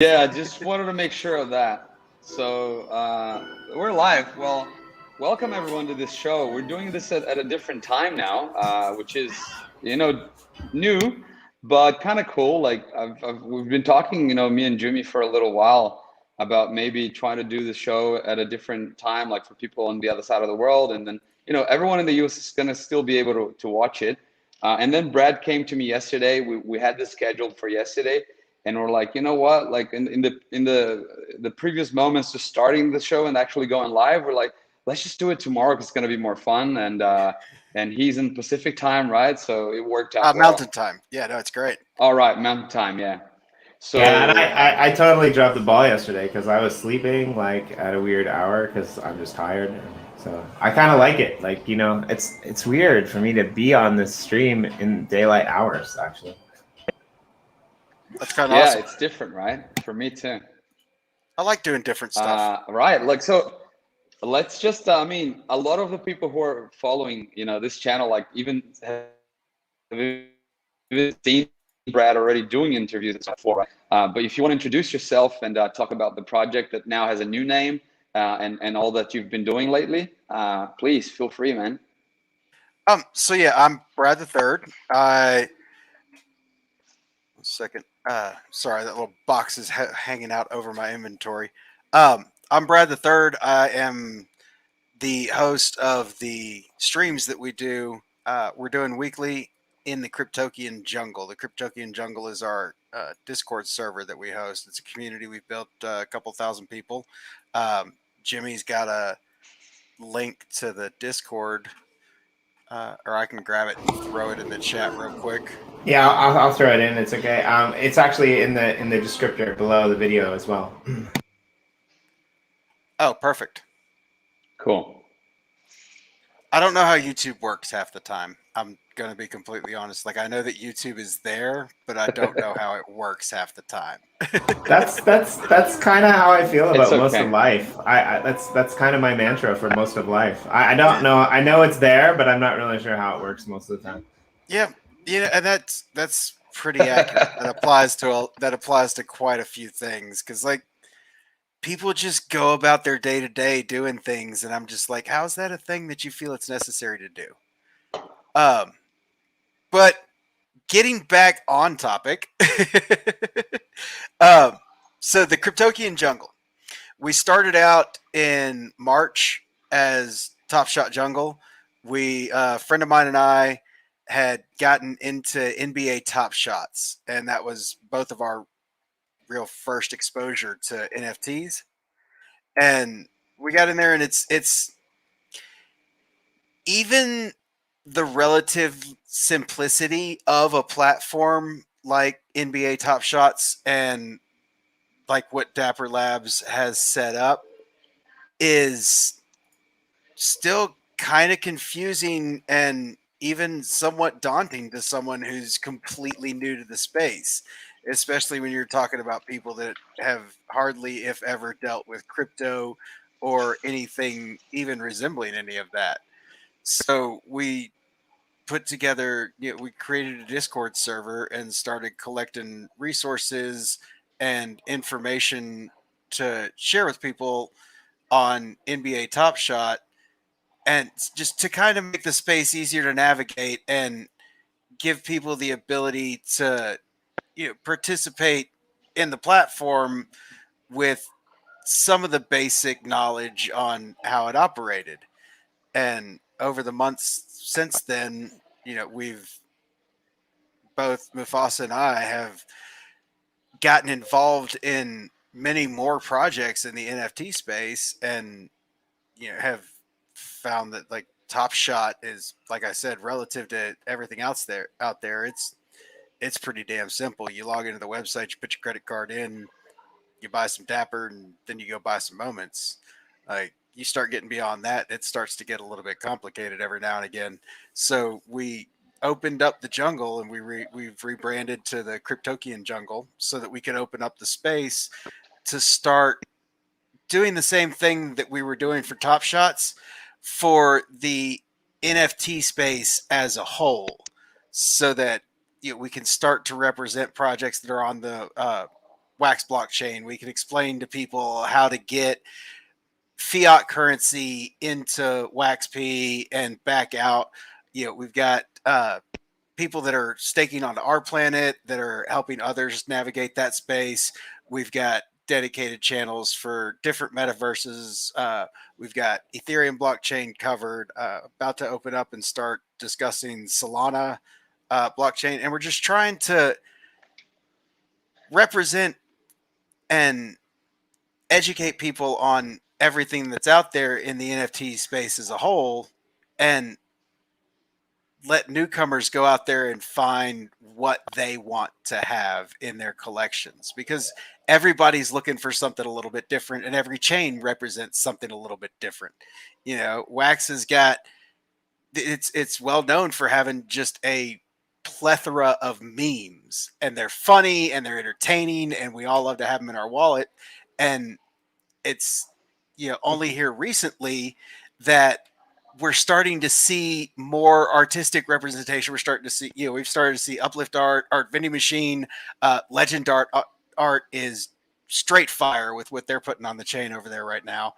Yeah, I just wanted to make sure of that. So we're live. Well, welcome everyone to this show. We're doing this at a different time now, which is new, but kind of cool. Like we've been talking, me and Jimmy for a little while about maybe trying to do the show at a different time, like for people on the other side of the world, and then everyone in the U.S. is gonna still be able to watch it. And then Brad came to me yesterday. We had this scheduled for yesterday and we're like, you know what, like in the previous moments just starting the show and actually going live, we're like, let's just do it tomorrow because it's going to be more fun. And he's in Pacific time, right? So it worked out Mountain well. time. Yeah, no, it's great. All right, mountain time, yeah. Yeah, and So I totally dropped the ball yesterday because I was sleeping like at a weird hour because I'm just tired. So I kind of like it. Like, it's weird for me to be on this stream in daylight hours, actually. That's kind of yeah, awesome. it's different, right? For me too. I like doing different stuff. Right, like so let's just I mean, a lot of the people who are following this channel, like even have seen Brad already doing interviews and stuff before, right? But if you want to introduce yourself and talk about the project that now has a new name, and all that you've been doing lately, please feel free, man. So yeah, I'm Brad the Third. I second. Sorry, that little box is hanging out over my inventory. I'm Brad the Third. I am the host of the streams that we do. We're doing weekly in the Cryptokian Jungle. The Cryptokian Jungle is our Discord server that we host. It's a community we've built, a couple thousand people. Jimmy's got a link to the Discord, or I can grab it and throw it in the chat real quick. Yeah, I'll throw it in. It's okay. It's actually in the descriptor below the video as well. Oh, perfect. Cool. I don't know how YouTube works half the time. I'm going to be completely honest. Like, I know that YouTube is there, but I don't know how it works half the time. That's kind of how I feel It's about most of okay. life. That's kind of my mantra for most of life. I don't know. I know it's there, but I'm not really sure how it works most of the time. Yeah, and that's pretty accurate. That applies to quite a few things because like people just go about their day to day doing things, and I'm just like, how's that a thing that you feel it's necessary to do? Um, but getting back on topic, um, so the Cryptokian Jungle. We started out in March as Top Shot Jungle. A friend of mine and I had gotten into NBA Top Shots, and that was both of our real first exposure to NFTs. And we got in there, and it's even the relative simplicity of a platform like NBA Top Shots and like what Dapper Labs has set up is still kind of confusing and even somewhat daunting to someone who's completely new to the space, especially when you're talking about people that have hardly, if ever, dealt with crypto or anything even resembling any of that. So we created a Discord server and started collecting resources and information to share with people on NBA Top Shot and just to kind of make the space easier to navigate and give people the ability to participate in the platform with some of the basic knowledge on how it operated. And over the months since then, we've both Mufasa and I have gotten involved in many more projects in the NFT space and have found that like Top Shot is, like I said, relative to everything else there out there, it's pretty damn simple. You log into the website, you put your credit card in, you buy some Dapper, and then you go buy some moments. Like you start getting beyond that, it starts to get a little bit complicated every now and again. So we opened up the jungle and we've rebranded to the Cryptokian Jungle so that we can open up the space to start doing the same thing that we were doing for Top Shots for the NFT space as a whole, so that we can start to represent projects that are on the Wax blockchain. We can explain to people how to get fiat currency into WaxP and back out. We've got people that are staking onto our planet that are helping others navigate that space. We've got dedicated channels for different metaverses. We've got Ethereum blockchain covered, about to open up and start discussing Solana blockchain. And we're just trying to represent and educate people on everything that's out there in the NFT space as a whole, and let newcomers go out there and find what they want to have in their collections, because everybody's looking for something a little bit different, and every chain represents something a little bit different. Wax has got, it's well known for having just a plethora of memes, and they're funny and they're entertaining, and we all love to have them in our wallet. And it's only here recently that we're starting to see more artistic representation. We're starting to see, we've started to see Uplift Art Vending Machine, Legend Art is straight fire with what they're putting on the chain over there right now.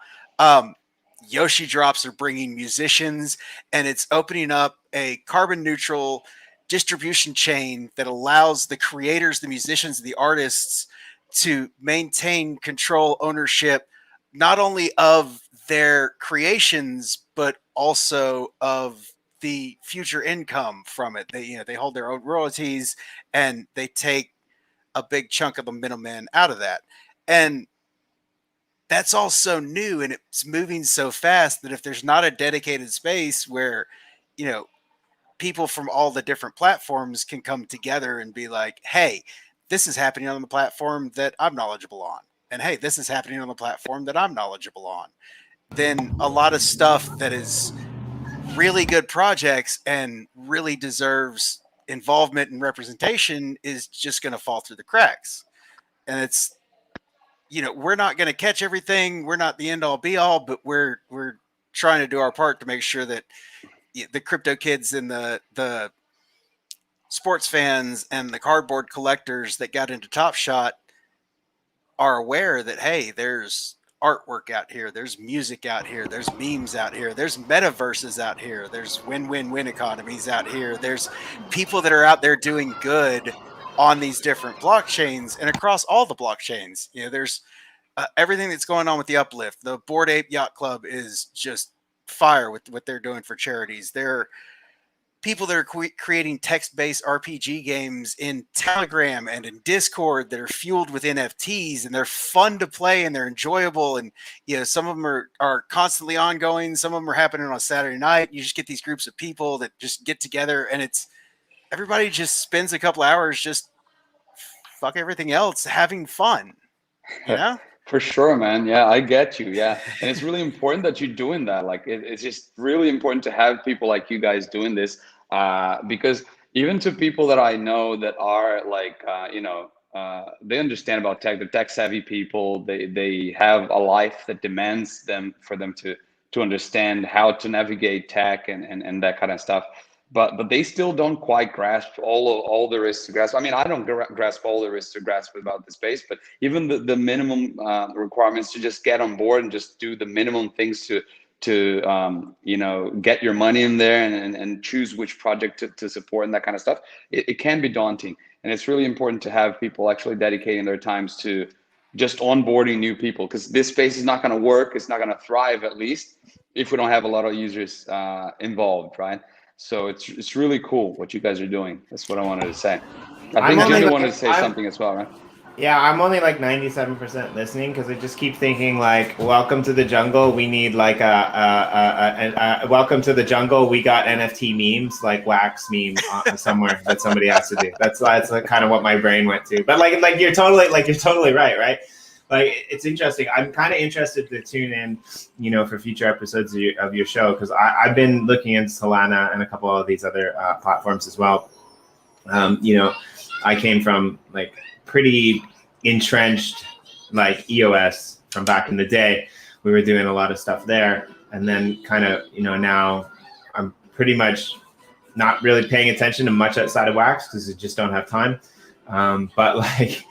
Yoshi drops are bringing musicians, and it's opening up a carbon neutral distribution chain that allows the creators, the musicians, the artists to maintain control, ownership, not only of their creations, but also of the future income from it. They hold their own royalties, and they take a big chunk of the middleman out of that. And that's all so new, and it's moving so fast that if there's not a dedicated space where, people from all the different platforms can come together and be like, hey, this is happening on the platform that I'm knowledgeable on. And hey, this is happening on the platform that I'm knowledgeable on. Then a lot of stuff that is really good projects and really deserves involvement and representation is just going to fall through the cracks. And it's, we're not going to catch everything. We're not the end all be all, but we're trying to do our part to make sure that the crypto kids and the sports fans and the cardboard collectors that got into Top Shot are aware that, hey, there's artwork out here, there's music out here, there's memes out here, there's metaverses out here, there's win-win-win economies out here, there's people that are out there doing good on these different blockchains and across all the blockchains. There's everything that's going on with the Uplift. The Bored Ape Yacht Club is just fire with what they're doing for charities. There are people that are creating text-based RPG games in Telegram and in Discord that are fueled with NFTs, and they're fun to play and they're enjoyable. And some of them are constantly ongoing. Some of them are happening on a Saturday night. You just get these groups of people that just get together, and it's everybody just spends a couple hours just fuck everything else having fun. For sure, man. Yeah, I get you. Yeah. And it's really important that you're doing that. Like, it's just really important to have people like you guys doing this, because even to people that I know that are like, they understand about tech, the tech savvy people, they have a life that demands them for them to understand how to navigate tech and that kind of stuff. But they still don't quite grasp all there is to grasp. I mean, I don't grasp all there is to grasp about the space, but even the minimum requirements to just get on board and just do the minimum things to get your money in there and choose which project to support and that kind of stuff, it can be daunting. And it's really important to have people actually dedicating their times to just onboarding new people, because this space is not going to work. It's not going to thrive, at least, if we don't have a lot of users involved, right? So it's really cool what you guys are doing. That's what I wanted to say. I think Jimmy wanted to say something as well, right? Yeah, I'm only like 97% listening because I just keep thinking like, welcome to the jungle. We need like welcome to the jungle. We got NFT memes, like wax meme somewhere that somebody has to do. That's like kind of what my brain went to. But like you're totally right? Like, it's interesting. I'm kind of interested to tune in, for future episodes of your show, because I've been looking into Solana and a couple of these other platforms as well. I came from like pretty entrenched like EOS from back in the day. We were doing a lot of stuff there, and then kind of now I'm pretty much not really paying attention to much outside of wax because I just don't have time. But like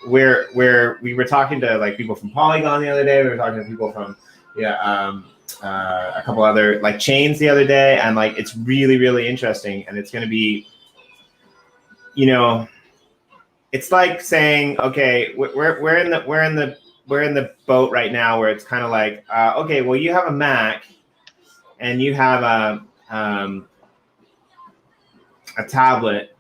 where we were talking to like people from Polygon the other day. We were talking to people from a couple other like chains the other day, and like it's really really interesting, and it's going to be, you know, it's like saying, okay, we're in the boat right now where it's kind of like, okay, well you have a Mac and you have a tablet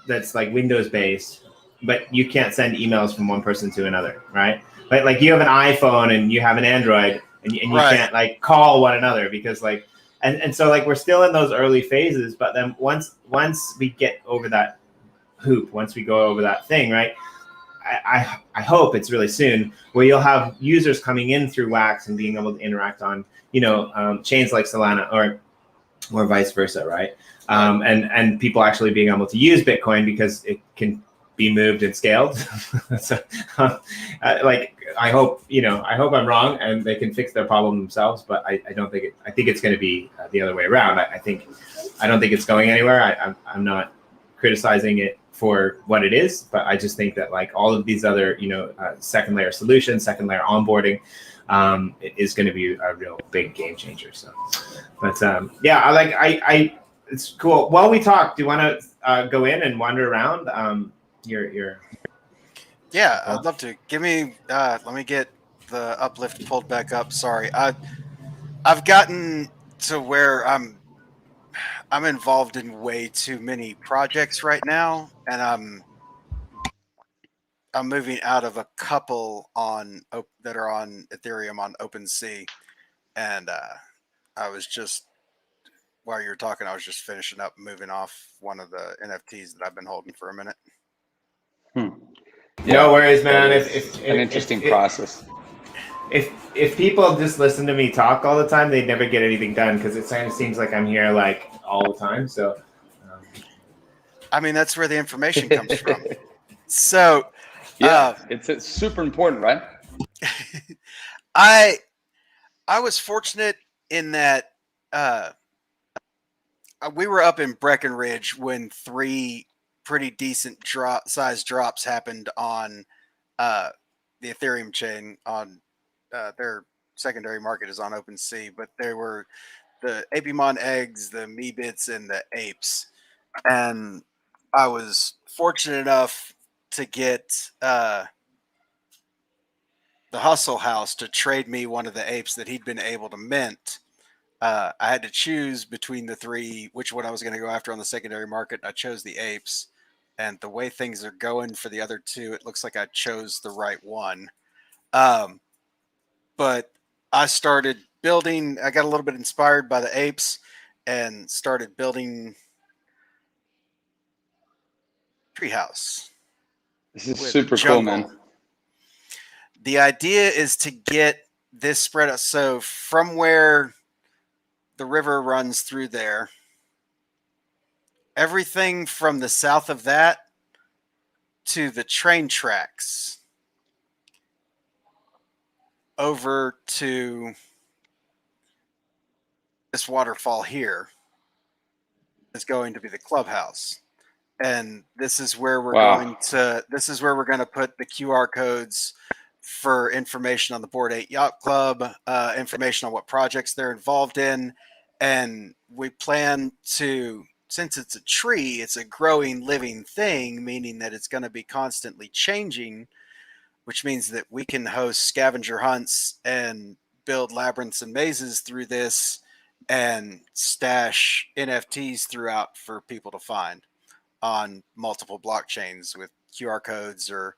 that's like Windows based, but you can't send emails from one person to another, right? But like you have an iPhone and you have an Android, and you Right. can't like call one another because like, and so like we're still in those early phases, but then once we get over that hoop, once we go over that thing, right? I hope it's really soon where you'll have users coming in through Wax and being able to interact on, chains like Solana or vice versa, right? And people actually being able to use Bitcoin because it can be moved and scaled. So, like I hope I'm wrong and they can fix their problem themselves, but I don't think I think it's going to be the other way around. I don't think it's going anywhere. I'm not criticizing it for what it is, but I just think that like all of these other second layer solutions, second layer onboarding, is going to be a real big game changer. So, but I it's cool. While we talk, do you want to go in and wander around? Yeah, I'd love to. Give me let me get the Uplift pulled back up. Sorry. I've gotten to where I'm involved in way too many projects right now, and I'm moving out of a couple that are on Ethereum on OpenSea, and I was just while you were talking, I was just finishing up moving off one of the NFTs that I've been holding for a minute. Yeah, no worries, man. It's an interesting process. If people just listen to me talk all the time, they'd never get anything done because it kind of seems like I'm here like all the time. So, I mean, that's where the information comes from. So, yeah, it's super important, right? I was fortunate in that we were up in Breckenridge when 3 pretty decent size drops happened on the Ethereum chain. On their secondary market is on OpenSea, but there were the Apimon eggs, the Meebits, and the apes. And I was fortunate enough to get the Hustle House to trade me one of the apes that he'd been able to mint. I had to choose between the 3, which one I was going to go after on the secondary market. I chose the apes. And the way things are going for the other 2, it looks like I chose the right one. But I started building, I got a little bit inspired by the apes and started building treehouse. This is super cool, man. The idea is to get this spread out. So from where the river runs through there, everything from the south of that to the train tracks over to this waterfall here is going to be the clubhouse. And this is where we're going to put the QR codes for information on the Bored Ape Yacht Club, information on what projects they're involved in. And we plan to, since it's a tree, it's a growing living thing, meaning that it's going to be constantly changing, which means that we can host scavenger hunts and build labyrinths and mazes through this and stash NFTs throughout for people to find on multiple blockchains with QR codes or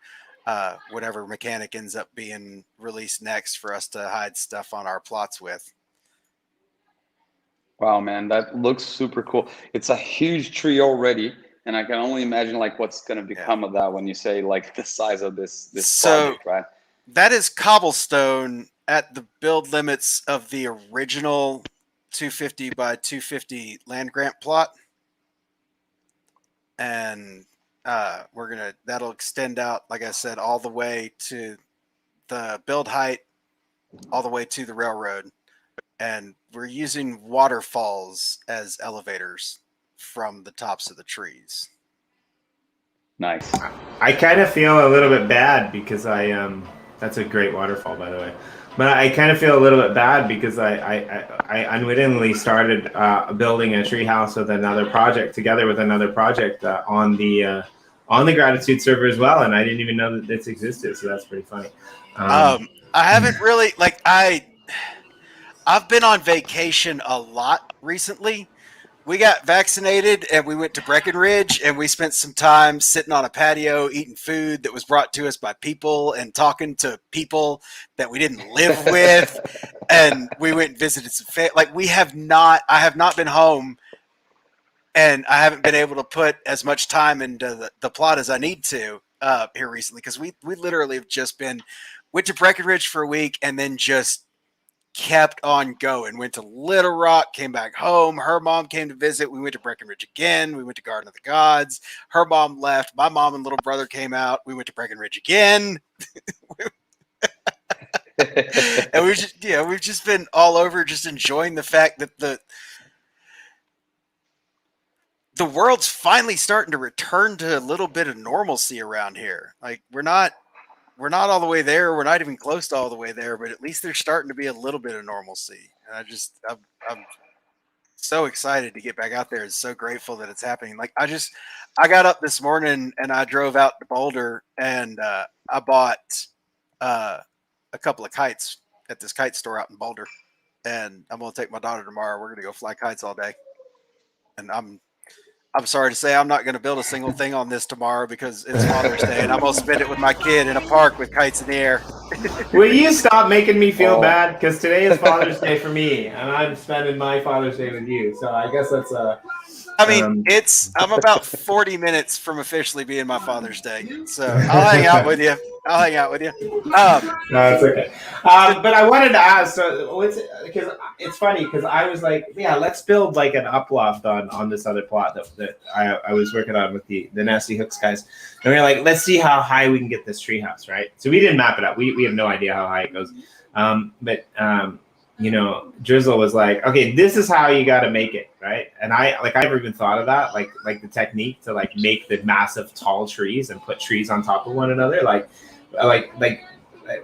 whatever mechanic ends up being released next for us to hide stuff on our plots with. Wow, man, that looks super cool. It's a huge tree already, and I can only imagine like what's going to become of that when you say like the size of this project, right? That is cobblestone at the build limits of the original 250 by 250 land grant plot. And that'll extend out, like I said, all the way to the build height, all the way to the railroad. And we're using waterfalls as elevators from the tops of the trees. Nice. I kind of feel a little bit bad because that's a great waterfall, by the way. But I kind of feel a little bit bad because I unwittingly started building a treehouse with another project, together with another project on the gratitude server as well, and I didn't even know that this existed. So that's pretty funny. I haven't really I've been on vacation a lot recently. We got vaccinated and we went to Breckenridge and we spent some time sitting on a patio eating food that was brought to us by people and talking to people that we didn't live with. And we went and visited some I have not been home, and I haven't been able to put as much time into the plot as I need to here recently, because we literally have just went to Breckenridge for a week and then just kept on going. Went to Little Rock, came back home. Her mom came to visit. We went to Breckenridge again. We went to Garden of the Gods. Her mom left. My mom and little brother came out. We went to Breckenridge again. And we've just been all over, just enjoying the fact that the world's finally starting to return to a little bit of normalcy around here. Like we're not all the way there. We're not even close to all the way there, but at least there's starting to be a little bit of normalcy. And I'm so excited to get back out there and so grateful that it's happening. Like I got up this morning and I drove out to Boulder, and I bought a couple of kites at this kite store out in Boulder, and I'm going to take my daughter tomorrow. We're going to go fly kites all day. And I'm sorry to say I'm not going to build a single thing on this tomorrow because it's Father's Day, and I'm going to spend it with my kid in a park with kites in the air. Will you stop making me feel bad? Because today is Father's Day for me, and I'm spending my Father's Day with you. So I guess that's I mean, I'm about 40 minutes from officially being my Father's Day, so I'll hang out with you. No, it's okay. But I wanted to ask, because it's funny, because I was like, yeah, let's build like an uploft on this other plot that I was working on with the Nasty Hooks guys. And we were like, let's see how high we can get this treehouse, right? So we didn't map it out. We have no idea how high it goes. You know, Drizzle was like, okay, this is how you got to make it, right? And I never even thought of that, like the technique to like make the massive tall trees and put trees on top of one another, like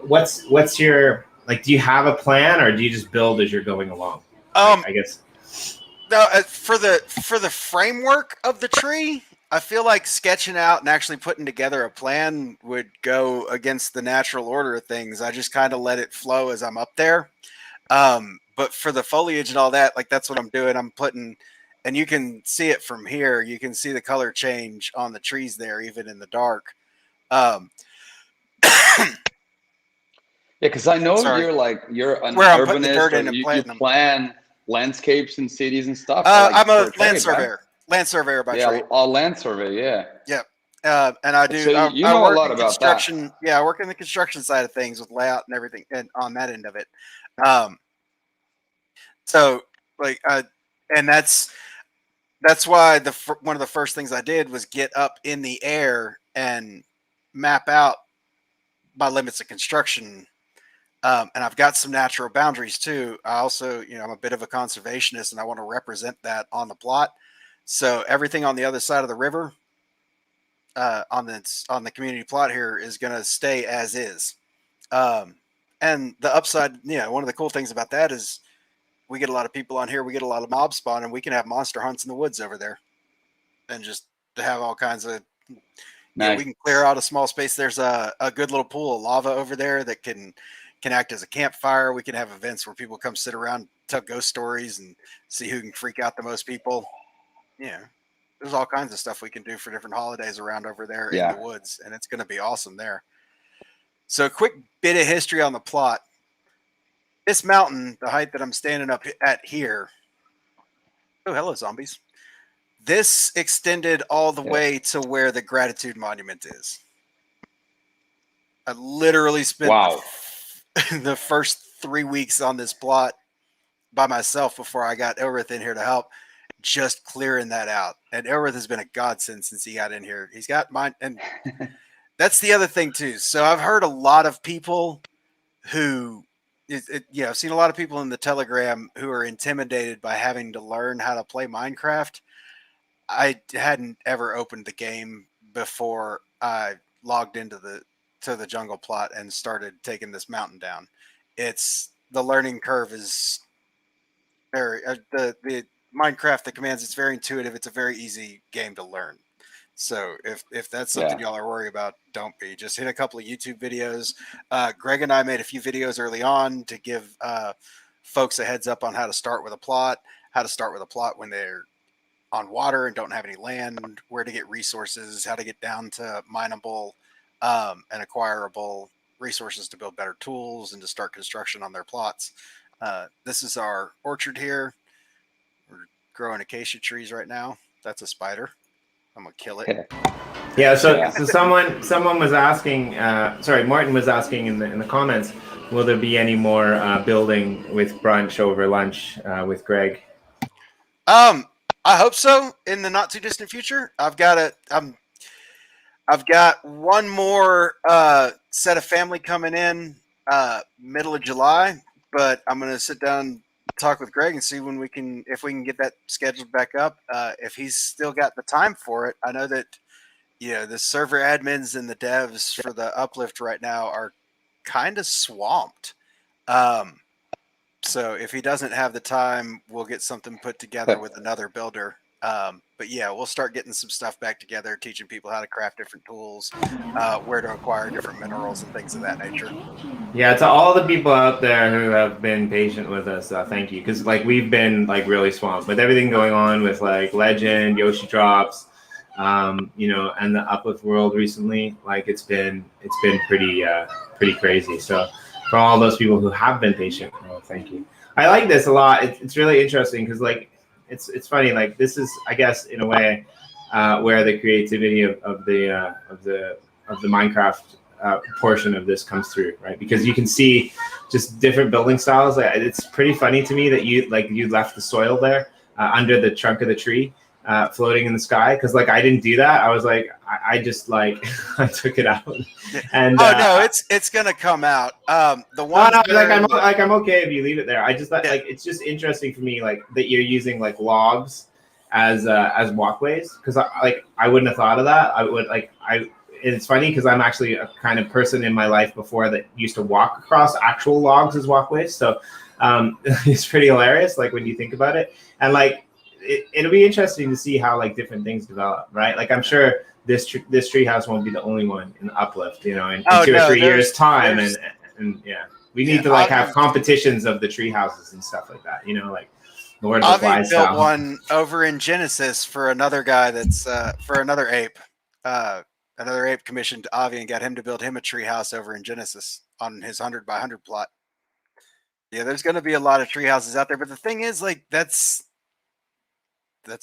what's your, like, do you have a plan, or do you just build as you're going along? I guess. No, for the framework of the tree, I feel like sketching out and actually putting together a plan would go against the natural order of things. I just kind of let it flow as I'm up there. But for the foliage and all that, like that's what I'm doing. I'm putting, and you can see it from here. You can see the color change on the trees there, even in the dark. Yeah, because I know you're an urbanist, or you plan landscapes and cities and stuff. I'm a land surveyor. Land surveyor by trade. Yeah, land survey. Yeah. Yeah. And I do. So I work a lot about construction. That. Yeah, I work in the construction side of things with layout and everything, and on that end of it. So like, and that's why one of the first things I did was get up in the air and map out my limits of construction. And I've got some natural boundaries too. I also, I'm a bit of a conservationist, and I want to represent that on the plot. So everything on the other side of the river, on the community plot here, is going to stay as is. And the upside, one of the cool things about that is we get a lot of people on here. We get a lot of mob spawn, and we can have monster hunts in the woods over there, and just to have all kinds of. Nice. We can clear out a small space. There's a good little pool of lava over there that can act as a campfire. We can have events where people come sit around, tell ghost stories, and see who can freak out the most people. Yeah, there's all kinds of stuff we can do for different holidays around over there in the woods, and it's going to be awesome there. So a quick bit of history on the plot. This mountain, the height that I'm standing up at here. Oh, hello, zombies. This extended all the way to where the Gratitude Monument is. I literally spent the first 3 weeks on this plot by myself before I got Elrith in here to help, just clearing that out. And Elrith has been a godsend since he got in here. He's got mine, and that's the other thing too. So I've heard a lot of people who, I've seen a lot of people in the Telegram who are intimidated by having to learn how to play Minecraft. I hadn't ever opened the game before I logged into the jungle plot and started taking this mountain down. It's the learning curve is very the Minecraft, the commands, it's very intuitive. It's a very easy game to learn. So if that's something y'all are worried about, don't be. Just hit a couple of YouTube videos. Greg and I made a few videos early on to give folks a heads up on how to start with a plot, when they're on water and don't have any land, where to get resources, how to get down to mineable and acquirable resources to build better tools and to start construction on their plots. This is our orchard here. We're growing acacia trees right now. That's a spider. I'm gonna kill it. Yeah. So someone was asking. Sorry, Martin was asking in the comments. Will there be any more building with brunch over lunch with Greg? I hope so. In the not too distant future, I've got one more set of family coming in middle of July, but I'm gonna sit down, talk with Greg, and see if we can get that scheduled back up. If he's still got the time for it. I know that the server admins and the devs for the Uplift right now are kind of swamped. So if he doesn't have the time, we'll get something put together with another builder. But yeah, we'll start getting some stuff back together, teaching people how to craft different tools, where to acquire different minerals and things of that nature. Yeah, to all the people out there who have been patient with us, thank you, because we've been really swamped with everything going on with Legend, Yoshi Drops, and the Uplift World recently. It's been pretty crazy. So for all those people who have been patient, thank you. I like this a lot. It's really interesting because it's funny. This is, I guess, in a way, where the creativity of the Minecraft portion of this comes through, right? Because you can see just different building styles. It's pretty funny to me that you left the soil there under the trunk of the tree, floating in the sky. Because I didn't do that. I was I just I took it out. And no, it's gonna come out. The one I'm okay if you leave it there. I just it's just interesting for me that you're using logs as walkways, because I wouldn't have thought of that. I would it's funny because I'm actually a kind of person in my life before that used to walk across actual logs as walkways. So it's pretty hilarious, when you think about it. And it'll be interesting to see how different things develop, right? I'm sure this treehouse won't be the only one in the Uplift, in 2 or 3 years time. And yeah, we need to have competitions of the tree houses and stuff like that, Lord of the Flies built one over in Genesis for another guy that's for another ape. Another ape commissioned Avi and got him to build him a tree house over in Genesis on his 100 by 100 plot. Yeah, there's going to be a lot of tree houses out there, but the thing is, that's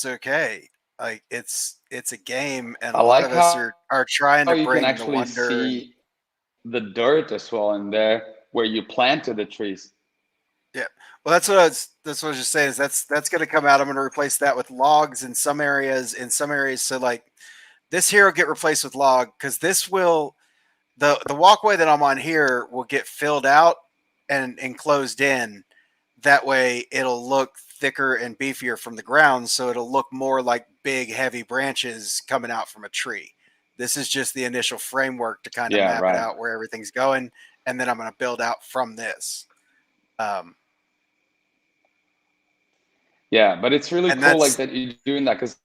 okay. It's a game, and a lot of us are trying to bring the wonder. See the dirt as well in there where you planted the trees. Yeah, well, that's what I was just saying. Is that's going to come out. I'm going to replace that with logs in some areas. So this here will get replaced with log, because this will the walkway that I'm on here will get filled out and enclosed in. That way it'll look thicker and beefier from the ground, so it'll look more like big heavy branches coming out from a tree. This is just the initial framework to kind of map it out where everything's going, and then I'm going to build out from this. Yeah, but it's really cool that you're doing that, because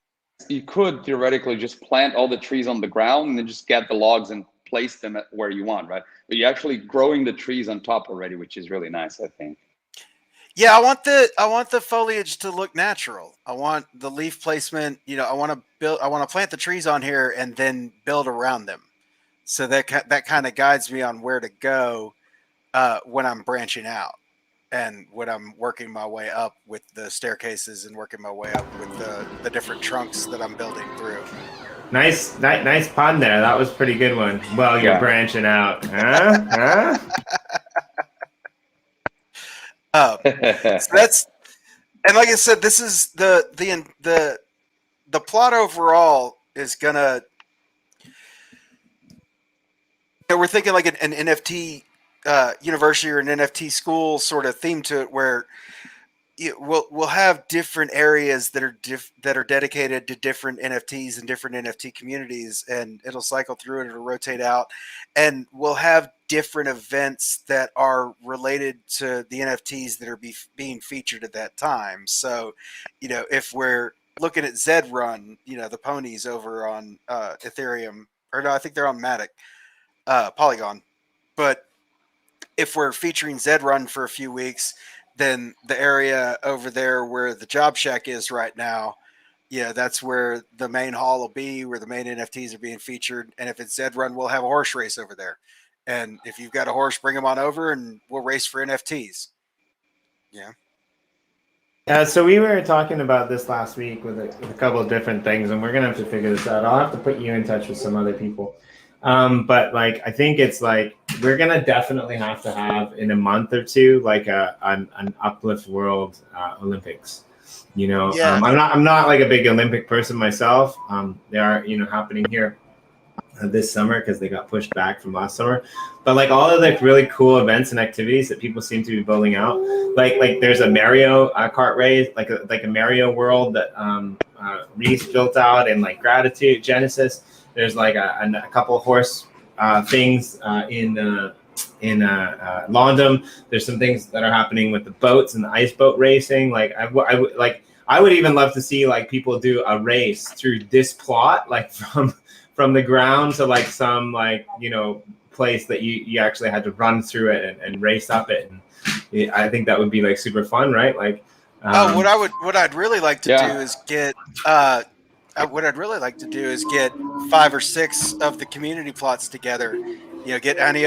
you could theoretically just plant all the trees on the ground and then just get the logs and place them at where you want, right? But you're actually growing the trees on top already, which is really nice, I think. Yeah, I want the foliage to look natural. I want the leaf placement. I want to plant the trees on here and then build around them. So that kind of guides me on where to go when I'm branching out. And when I'm working my way up with the staircases and working my way up with the different trunks that I'm building through. Nice pun there. That was a pretty good one. Well, you're branching out. Huh? So that's, and like I said, this is the plot overall is gonna. We're thinking like an NFT university or an NFT school sort of theme to it, where we'll have different areas that are dedicated to different NFTs and different NFT communities, and it'll cycle through and it'll rotate out, and we'll have different events that are related to the NFTs that are being featured at that time. So, if we're looking at Zed Run, the ponies over on Ethereum, or no, I think they're on Matic, Polygon, but if we're featuring Zed Run for a few weeks, then the area over there where the Job Shack is right now, that's where the main hall will be, where the main NFTs are being featured. And if it's Zed Run, we'll have a horse race over there. And if you've got a horse, bring them on over and we'll race for NFTs. Yeah. So we were talking about this last week with a couple of different things, and we're gonna have to figure this out. I'll have to put you in touch with some other people. But like, I think it's like we're gonna definitely have to have in a month or two like an Uplift World Olympics. Yeah. I'm not like a big Olympic person myself. They are happening here this summer because they got pushed back from last summer. But like all of the really cool events and activities that people seem to be building out, like there's a Mario kart race, like a Mario world that Reese built out in like Gratitude Genesis. There's like a couple of horse things in London. There's some things that are happening with the boats and the ice boat racing. Like I would even love to see like people do a race through this plot, like from the ground to like some like place that you actually had to run through it and race up it. And I think that would be like super fun, right? Like what I'd really like to do is get what I'd really like to do is get 5 or 6 of the community plots together. Get any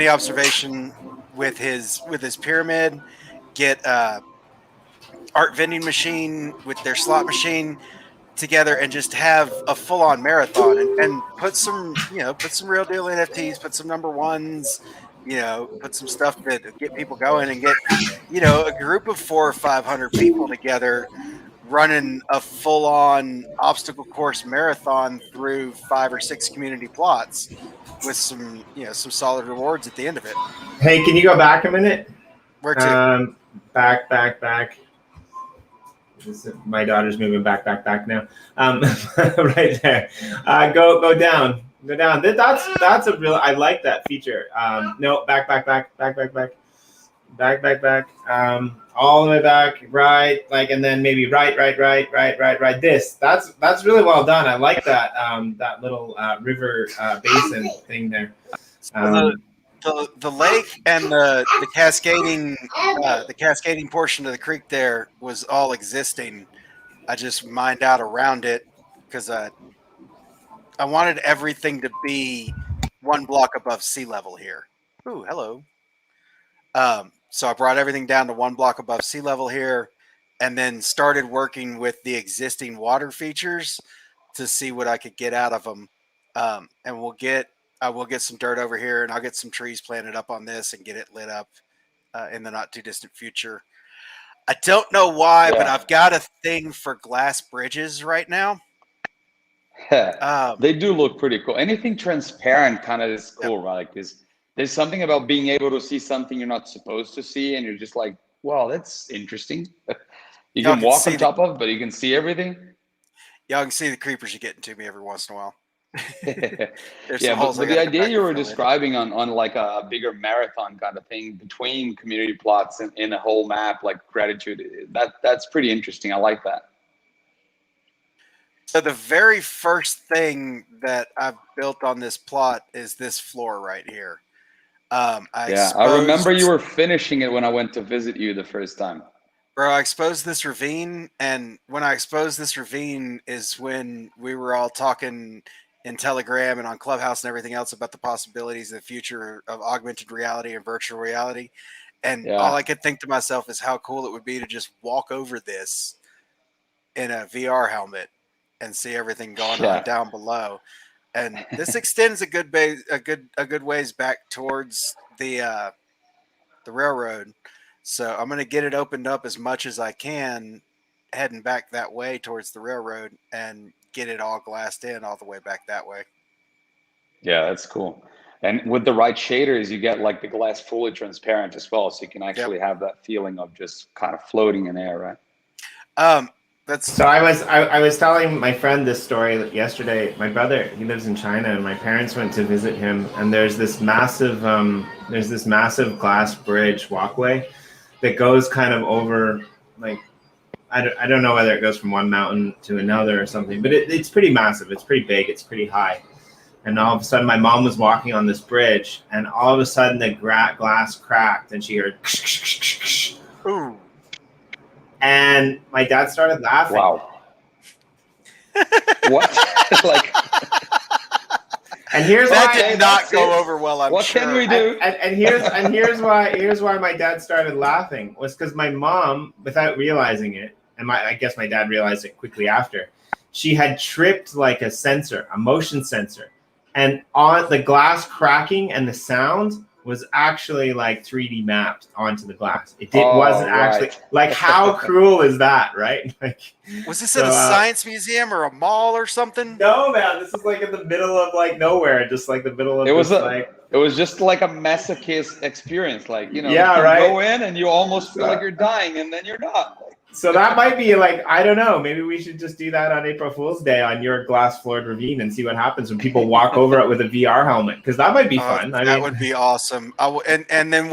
observation with his pyramid. Get art vending machine with their slot machine together, and just have a full-on marathon and put some real deal NFTs, put some number ones, put some stuff that get people going, and get a group of 400 or 500 people together running a full-on obstacle course marathon through 5 or 6 community plots with some solid rewards at the end of it. Hey, can you go back a minute? Where to? Back. My daughter's moving back now. Right there. Go down. That's a real. I like that feature. No, back. All the way back, right, like, and then maybe right. That's really well done. I like that that little river basin thing there. The lake and the cascading portion of the creek there was all existing. I just mined out around it because I wanted everything to be 1 block above sea level here. Ooh, hello. So I brought everything down to 1 block above sea level here, and then started working with the existing water features to see what I could get out of them. And I will get some dirt over here, and I'll get some trees planted up on this and get it lit up in the not too distant future. I don't know why, but I've got a thing for glass bridges right now. They do look pretty cool. Anything transparent kind of is cool, right? Like there's something about being able to see something you're not supposed to see, and you're just like, wow, that's interesting. You can walk on top of, but you can see everything. Y'all can see the creepers are getting to me every once in a while. Yeah, but the idea you were describing on like a bigger marathon kind of thing between community plots and in a whole map like Gratitude, that's pretty interesting. I like that. So the very first thing that I've built on this plot is this floor right here. I remember you were finishing it when I went to visit you the first time. Bro, I exposed this ravine, and when I exposed this ravine is when we were all talking in Telegram and on Clubhouse and everything else about the possibilities of the future of augmented reality and virtual reality. And all I could think to myself is how cool it would be to just walk over this in a VR helmet and see everything going on down below. And this extends a good ways back towards the railroad. So I'm going to get it opened up as much as I can, heading back that way towards the railroad, and get it all glassed in all the way back that way. Yeah, that's cool. And with the right shaders, you get like the glass fully transparent as well, so you can Yep. actually have that feeling of just kind of floating in air, right? That's So I was telling my friend this story yesterday. My brother, he lives in China, and my parents went to visit him. And there's this massive glass bridge walkway that goes kind of over, like, I don't know whether it goes from one mountain to another or something, but it's pretty massive. It's pretty big. It's pretty high. And all of a sudden, my mom was walking on this bridge, and all of a sudden, the glass cracked, and she heard, ooh. and my dad started laughing. Wow. What? Like, and here's that why did not go over well. I'm what sure. can we do? And here's why my dad started laughing was because my mom, without realizing it, and I guess my dad realized it quickly after, she had tripped like a sensor, a motion sensor, and on the glass cracking and the sound was actually like 3D mapped onto the glass. Wasn't actually like, how cruel is that, right? Like, was this at a science museum or a mall or something? No, man, this is like in the middle of like nowhere, just like the middle of It was this, just like a masochist experience, like, you know, yeah, you right. go in and you almost feel like you're dying, and then you're not. So that might be like, I don't know, maybe we should just do that on April Fool's Day on your glass floored ravine and see what happens when people walk over it with a VR helmet, because that might be fun. That would be awesome. And then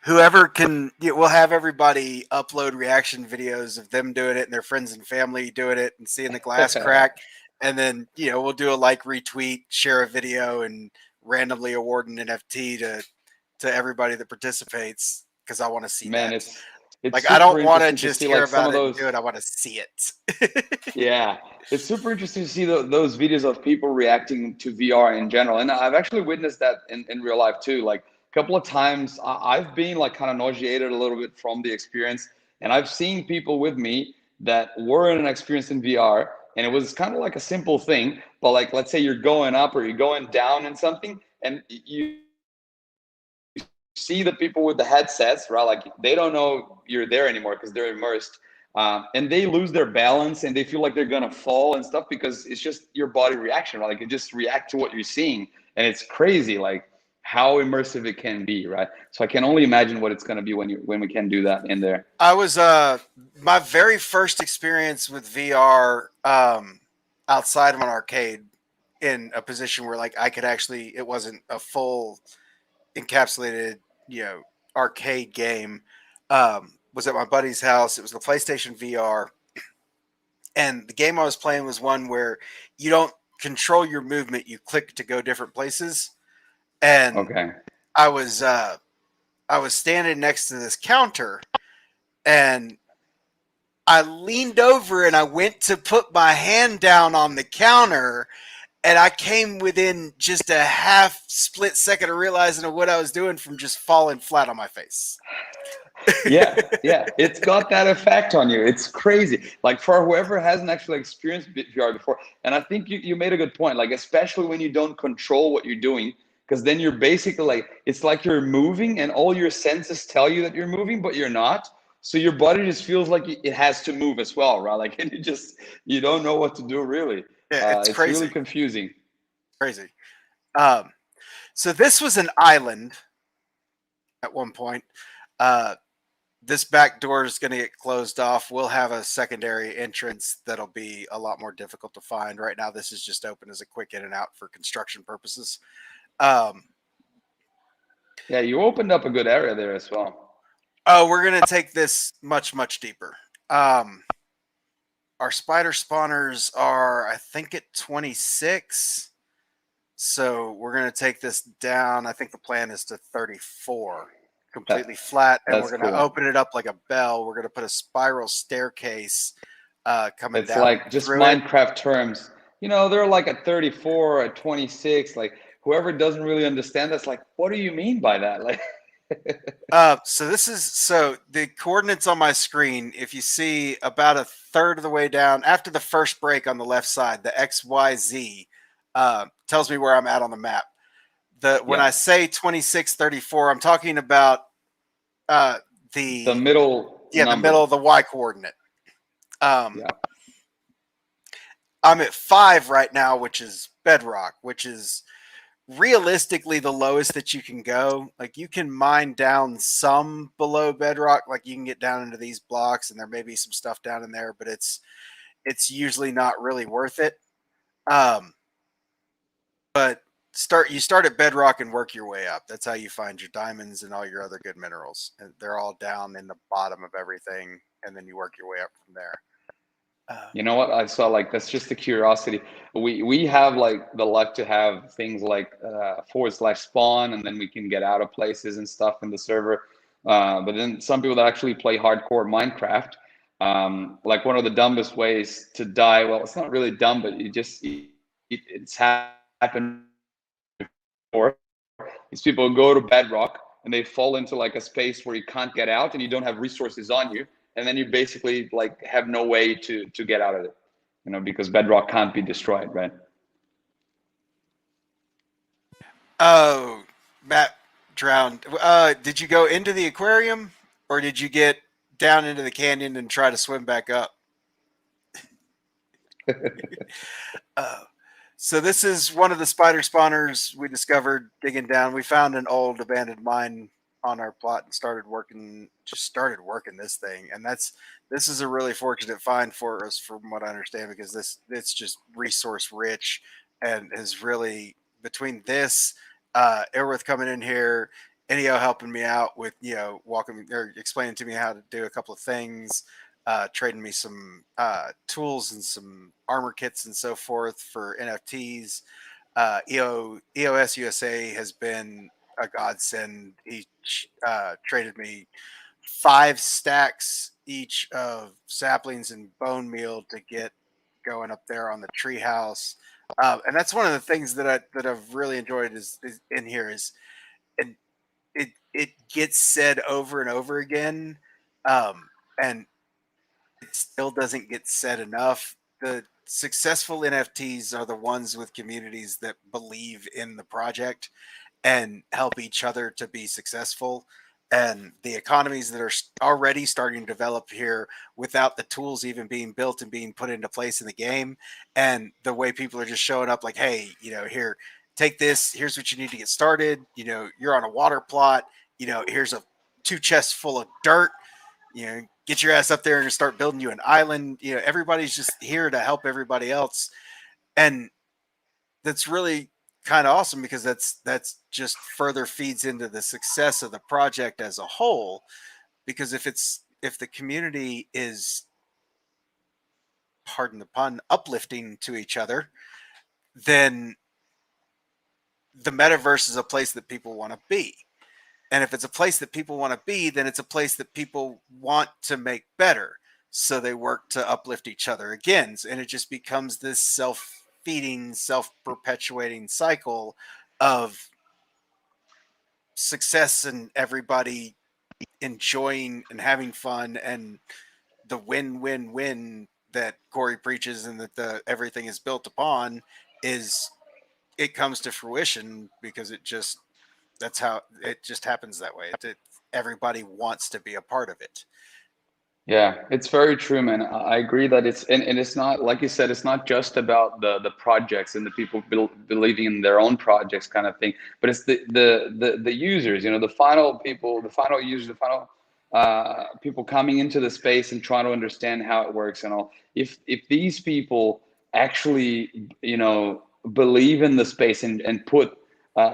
whoever can, we'll have everybody upload reaction videos of them doing it and their friends and family doing it and seeing the glass crack. And then, we'll do a like, retweet, share a video, and randomly award an NFT to everybody that participates, because I want to see that. It's like, I don't want to just hear about it and do it. I want to see it. Yeah, it's super interesting to see those videos of people reacting to VR in general. And I've actually witnessed that in real life too. Like, a couple of times I've been like kind of nauseated a little bit from the experience. And I've seen people with me that were in an experience in VR, and it was kind of like a simple thing. But like, let's say you're going up or you're going down in something, and you see the people with the headsets, right? Like, they don't know you're there anymore because they're immersed. And they lose their balance and they feel like they're gonna fall and stuff, because it's just your body reaction, right? Like, you just react to what you're seeing, and it's crazy, like how immersive it can be, right? So I can only imagine what it's gonna be when we can do that in there. I was my very first experience with VR outside of an arcade, in a position where like I could actually, it wasn't a full encapsulated arcade game, was at my buddy's house. It was the PlayStation VR, and the game I was playing was one where you don't control your movement, you click to go different places. And Okay. I was standing next to this counter, and I leaned over and I went to put my hand down on the counter, and I came within just a half split second of realizing what I was doing from just falling flat on my face. Yeah, it's got that effect on you. It's crazy. Like, for whoever hasn't actually experienced VR before, and I think you made a good point, like, especially when you don't control what you're doing, because then you're basically like, it's like you're moving and all your senses tell you that you're moving, but you're not. So your body just feels like it has to move as well, right? Like, and you don't know what to do, really. Yeah, it's crazy. Really confusing. Crazy. So this was an island at one point. This back door is going to get closed off. We'll have a secondary entrance that'll be a lot more difficult to find. Right now, this is just open as a quick in and out for construction purposes. Yeah, you opened up a good area there as well. Oh, we're going to take this much, much deeper. Our spider spawners are, I think, at 26. So we're going to take this down. I think the plan is to 34. Completely flat, and we're going to open it up like a bell. We're going to put a spiral staircase coming down. It's like just Minecraft terms. They're like at 34, at 26. Like, whoever doesn't really understand that's like, what do you mean by that? Like, so the coordinates on my screen, if you see about a third of the way down after the first break on the left side, the XYZ tells me where I'm at on the map. When I say 26, 34, I'm talking about the middle. Yeah, the middle of the Y coordinate. I'm at 5 right now, which is bedrock, which is realistically the lowest that you can go. Like you can mine down some below bedrock, like you can get down into these blocks and there may be some stuff down in there, but it's usually not really worth it. But you start at bedrock and work your way up. That's how you find your diamonds and all your other good minerals. And they're all down in the bottom of everything, and then you work your way up from there. You know what I saw? Like that's just a curiosity. We have like the luck to have things like / spawn, and then we can get out of places and stuff in the server. But then some people that actually play hardcore Minecraft, like one of the dumbest ways to die. Well, it's not really dumb, but it's happened before. These people go to bedrock and they fall into like a space where you can't get out and you don't have resources on you, and then you basically like have no way to get out of it, you know, because bedrock can't be destroyed, right? Oh, Matt drowned. Did you go into the aquarium or did you get down into the canyon and try to swim back up? So this is one of the spider spawners we discovered digging down. We found an old abandoned mine on our plot and started working this thing. And this is a really fortunate find for us, from what I understand, because it's just resource rich and is really between this, Airworth coming in here, Neo helping me out with, walking or explaining to me how to do a couple of things, trading me some tools and some armor kits and so forth for NFTs. EOS USA has been a godsend. He traded me 5 stacks each of saplings and bone meal to get going up there on the treehouse. And that's one of the things that I've really enjoyed is in here is, and it gets said over and over again, and it still doesn't get said enough. The successful NFTs are the ones with communities that believe in the project and help each other to be successful. And the economies that are already starting to develop here without the tools even being built and being put into place in the game, and the way people are just showing up like, hey, here, take this, here's what you need to get started, you're on a water plot, here's 2 chests full of dirt, get your ass up there and start building you an island. Everybody's just here to help everybody else. And that's really kind of awesome, because that's just further feeds into the success of the project as a whole. Because if the community is, pardon the pun, uplifting to each other, then the metaverse is a place that people want to be. And if it's a place that people want to be, then it's a place that people want to make better. So they work to uplift each other again. And it just becomes this self-feeding, self-perpetuating cycle of success and everybody enjoying and having fun, and the win-win-win that Corey preaches and that everything is built upon it comes to fruition, because that's how it just happens that way. Everybody wants to be a part of it. Yeah, it's very true, man. I agree that and it's not, like you said, it's not just about the projects and the people believing in their own projects kind of thing, but it's the users, the final people, the final users, the final people coming into the space and trying to understand how it works and all. If these people actually, believe in the space and put,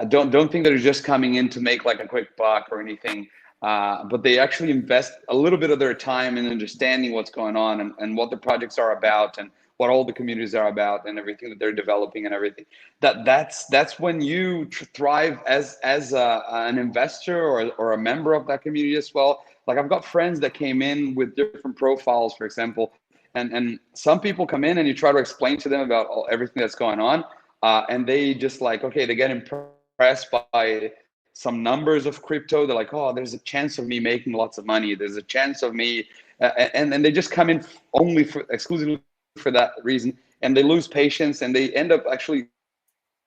don't think they're just coming in to make like a quick buck or anything. But they actually invest a little bit of their time in understanding what's going on and what the projects are about and what all the communities are about and everything that they're developing and everything. That's when you thrive as an investor or a member of that community as well. Like I've got friends that came in with different profiles, for example, and some people come in and you try to explain to them about everything that's going on, and they just like, okay, they get impressed by some numbers of crypto. They're like, oh, there's a chance of me making lots of money. There's a chance of me, and they just come in exclusively for that reason, and they lose patience, and they end up actually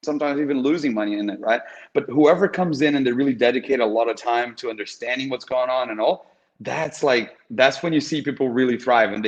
sometimes even losing money in it, right? But whoever comes in and they really dedicate a lot of time to understanding what's going on and all, that's when you see people really thrive, and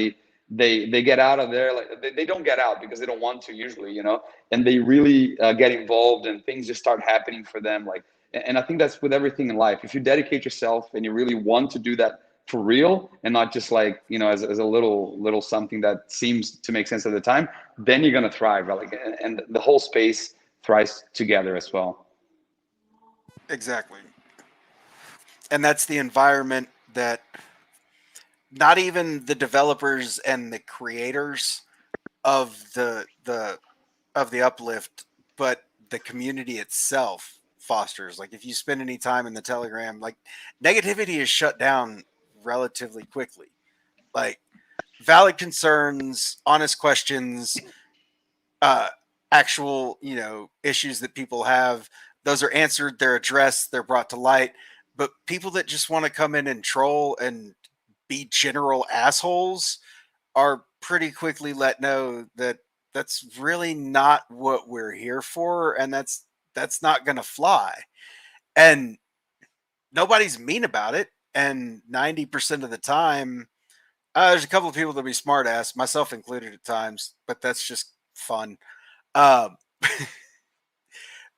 they get out of there, like they don't get out because they don't want to usually, you know, and they really get involved and things just start happening for them. Like, and I think that's with everything in life. If you dedicate yourself and you really want to do that for real and not just like, you know, as a little something that seems to make sense at the time, then you're going to thrive, right? Like, and the whole space thrives together as well. Exactly. And that's the environment that not even the developers and the creators of the Uplift, but the community itself fosters. Like if you spend any time in the Telegram, like negativity is shut down relatively quickly. Like valid concerns, honest questions, actual, you know, issues that people have, those are answered, they're addressed, they're brought to light. But people that just want to come in and troll and be general assholes are pretty quickly let know that that's really not what we're here for, and that's not going to fly. And nobody's mean about it. And 90% of the time, there's a couple of people that be smart ass, myself included at times, but that's just fun. Um,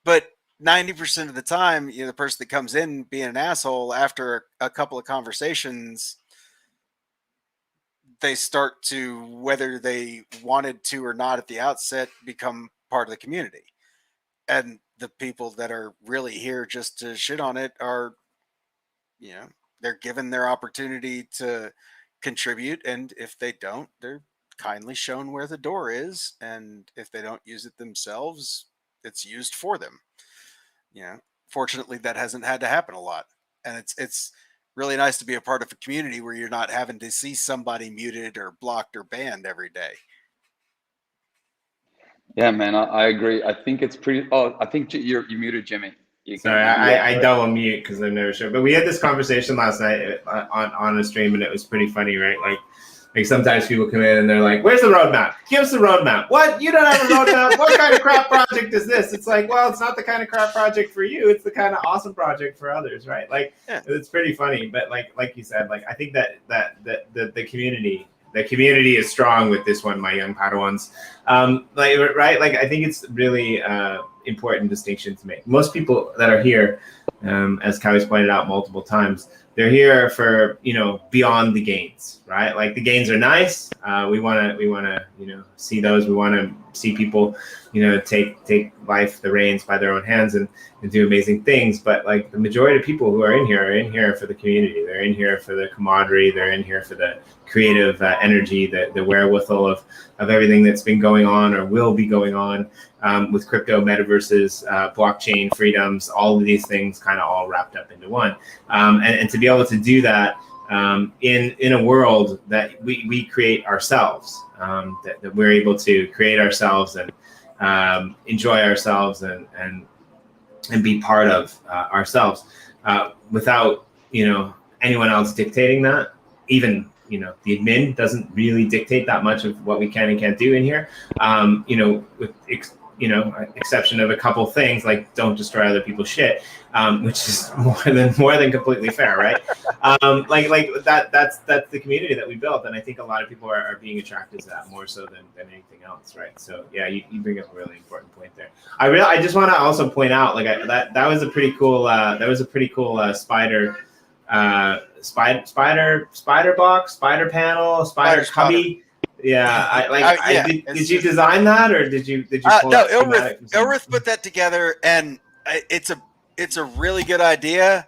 but 90% of the time, you know, the person that comes in being an asshole after a couple of conversations, they start to, whether they wanted to or not at the outset, become part of the community. And the people that are really here just to shit on it are, you know, they're given their opportunity to contribute. And if they don't, they're kindly shown where the door is. And if they don't use it themselves, it's used for them. You know, fortunately, that hasn't had to happen a lot. And it's really nice to be a part of a community where you're not having to see somebody muted or blocked or banned every day. Yeah, man, I agree. I think it's pretty. Oh, I think you muted, Jimmy. You Sorry, can. I double mute because I'm never sure. But we had this conversation last night on a stream, and it was pretty funny, right? Like sometimes people come in and they're like, "Where's the roadmap? Give us the roadmap." What? You don't have a roadmap? What kind of crap project is this? It's like, well, it's not the kind of crap project for you. It's the kind of awesome project for others, right? Like, yeah. It's pretty funny. But like you said, like I think that the community. The community is strong with this one, my young Padawans. Like, right? Like, I think it's really important distinction to make. Most people that are here, as Kai's pointed out multiple times, they're here for, you know, beyond the gains, right? Like the gains are nice. We want to, you know, see those. We want to see people, you know, take life, the reins by their own hands and do amazing things. But like the majority of people who are in here for the community. They're in here for the camaraderie. They're in here for the creative energy, the wherewithal of everything that's been going on or will be going on with crypto, metaverses, blockchain, freedoms, all of these things kind of all wrapped up into one. And to be able to do that in a world that we create ourselves, that we're able to create ourselves and enjoy ourselves and be part of ourselves without, you know, anyone else dictating that. Even, you know, the admin doesn't really dictate that much of what we can and can't do in here. You know, with exception of a couple things like don't destroy other people's shit, which is more than completely fair, right? Like that's the community that we built, and I think a lot of people are being attracted to that more so than anything else, right? So yeah, you bring up a really important point there. I just want to also point out, like that was a pretty cool spider. Spider box, spider panel, spider cubby. Yeah, did you design that or did you pull no, Ilrith put that together, and it's a really good idea.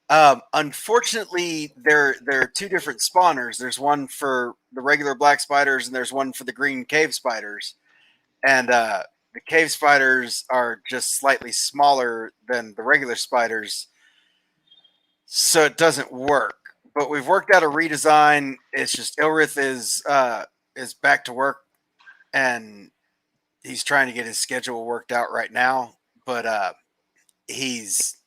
Unfortunately, there are two different spawners. There's one for the regular black spiders and there's one for the green cave spiders. And the cave spiders are just slightly smaller than the regular spiders, so it doesn't work. But we've worked out a redesign. It's just Ilrith is back to work, and he's trying to get his schedule worked out right now. But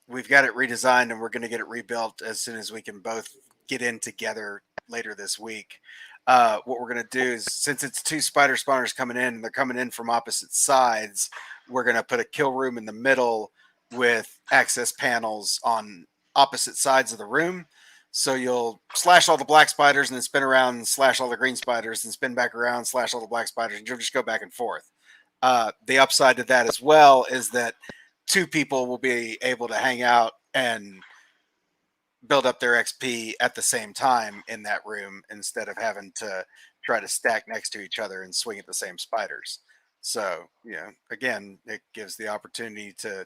we've got it redesigned, and we're going to get it rebuilt as soon as we can both get in together later this week. What we're going to do is, since it's two spider spawners coming in, they're coming in from opposite sides, we're going to put a kill room in the middle with access panels on opposite sides of the room. So you'll slash all the black spiders and then spin around and slash all the green spiders and spin back around, slash all the black spiders, and you'll just go back and forth. The upside to that as well is that 2 people will be able to hang out and build up their XP at the same time in that room instead of having to try to stack next to each other and swing at the same spiders. So, again, it gives the opportunity to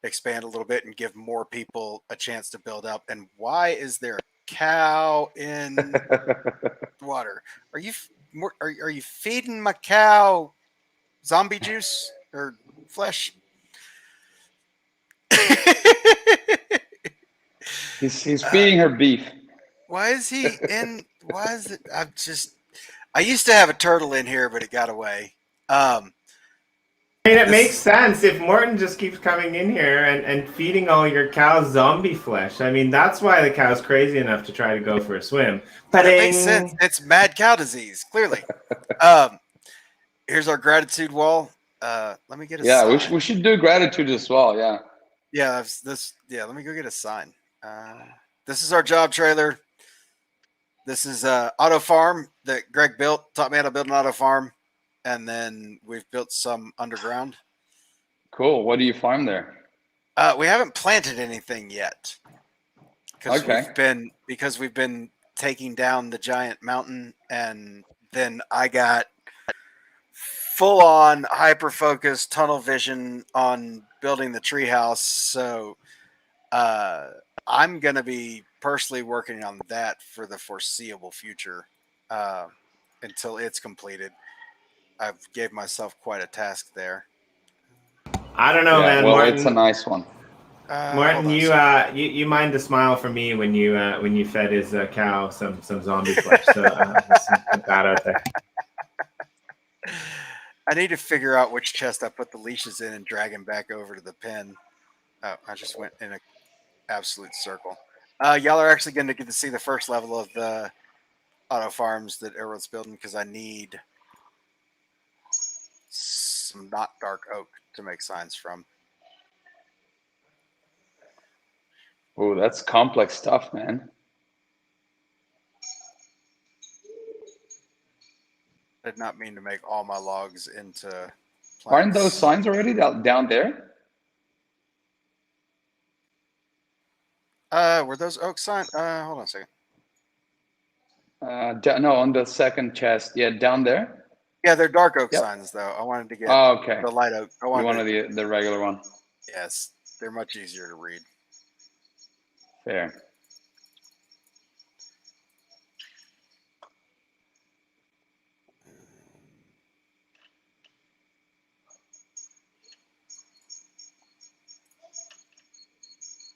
expand a little bit and give more people a chance to build up. And why is there a cow in water? Are you feeding my cow zombie juice or flesh? He's feeding her beef. Why is it? I used to have a turtle in here, but it got away. I mean, it makes sense if Morton just keeps coming in here and feeding all your cows zombie flesh. I mean, that's why the cow's crazy enough to try to go for a swim. That makes sense. It's mad cow disease, clearly. Here's our gratitude wall. Let me get a sign. we should do gratitude as well. Yeah. Yeah, let me go get a sign. This is our job trailer. This is auto farm that Greg built. Taught me how to build an auto farm. And then we've built some underground. Cool. What do you farm there? We haven't planted anything yet. Because we've been taking down the giant mountain, and then I got full on hyper focused tunnel vision on building the treehouse. So I'm gonna be personally working on that for the foreseeable future until it's completed. I've gave myself quite a task there. I don't know, man. Well, Martin, it's a nice one. Martin, you mind a smile for me when you fed his cow some zombie flesh. So just put that out there. I need to figure out which chest I put the leashes in and drag him back over to the pen. Oh, I just went in an absolute circle. Y'all are actually going to get to see the first level of the auto farms that everyone's building because I need some not dark oak to make signs from. Oh, that's complex stuff, man. I did not mean to make all my logs into plants. Aren't those signs already down there? Were those oak signs? Hold on a second. No, on the second chest. Yeah, down there. Yeah, they're dark oak signs, though. I wanted to get the light oak. You wanted the regular one. Yes, they're much easier to read. Fair.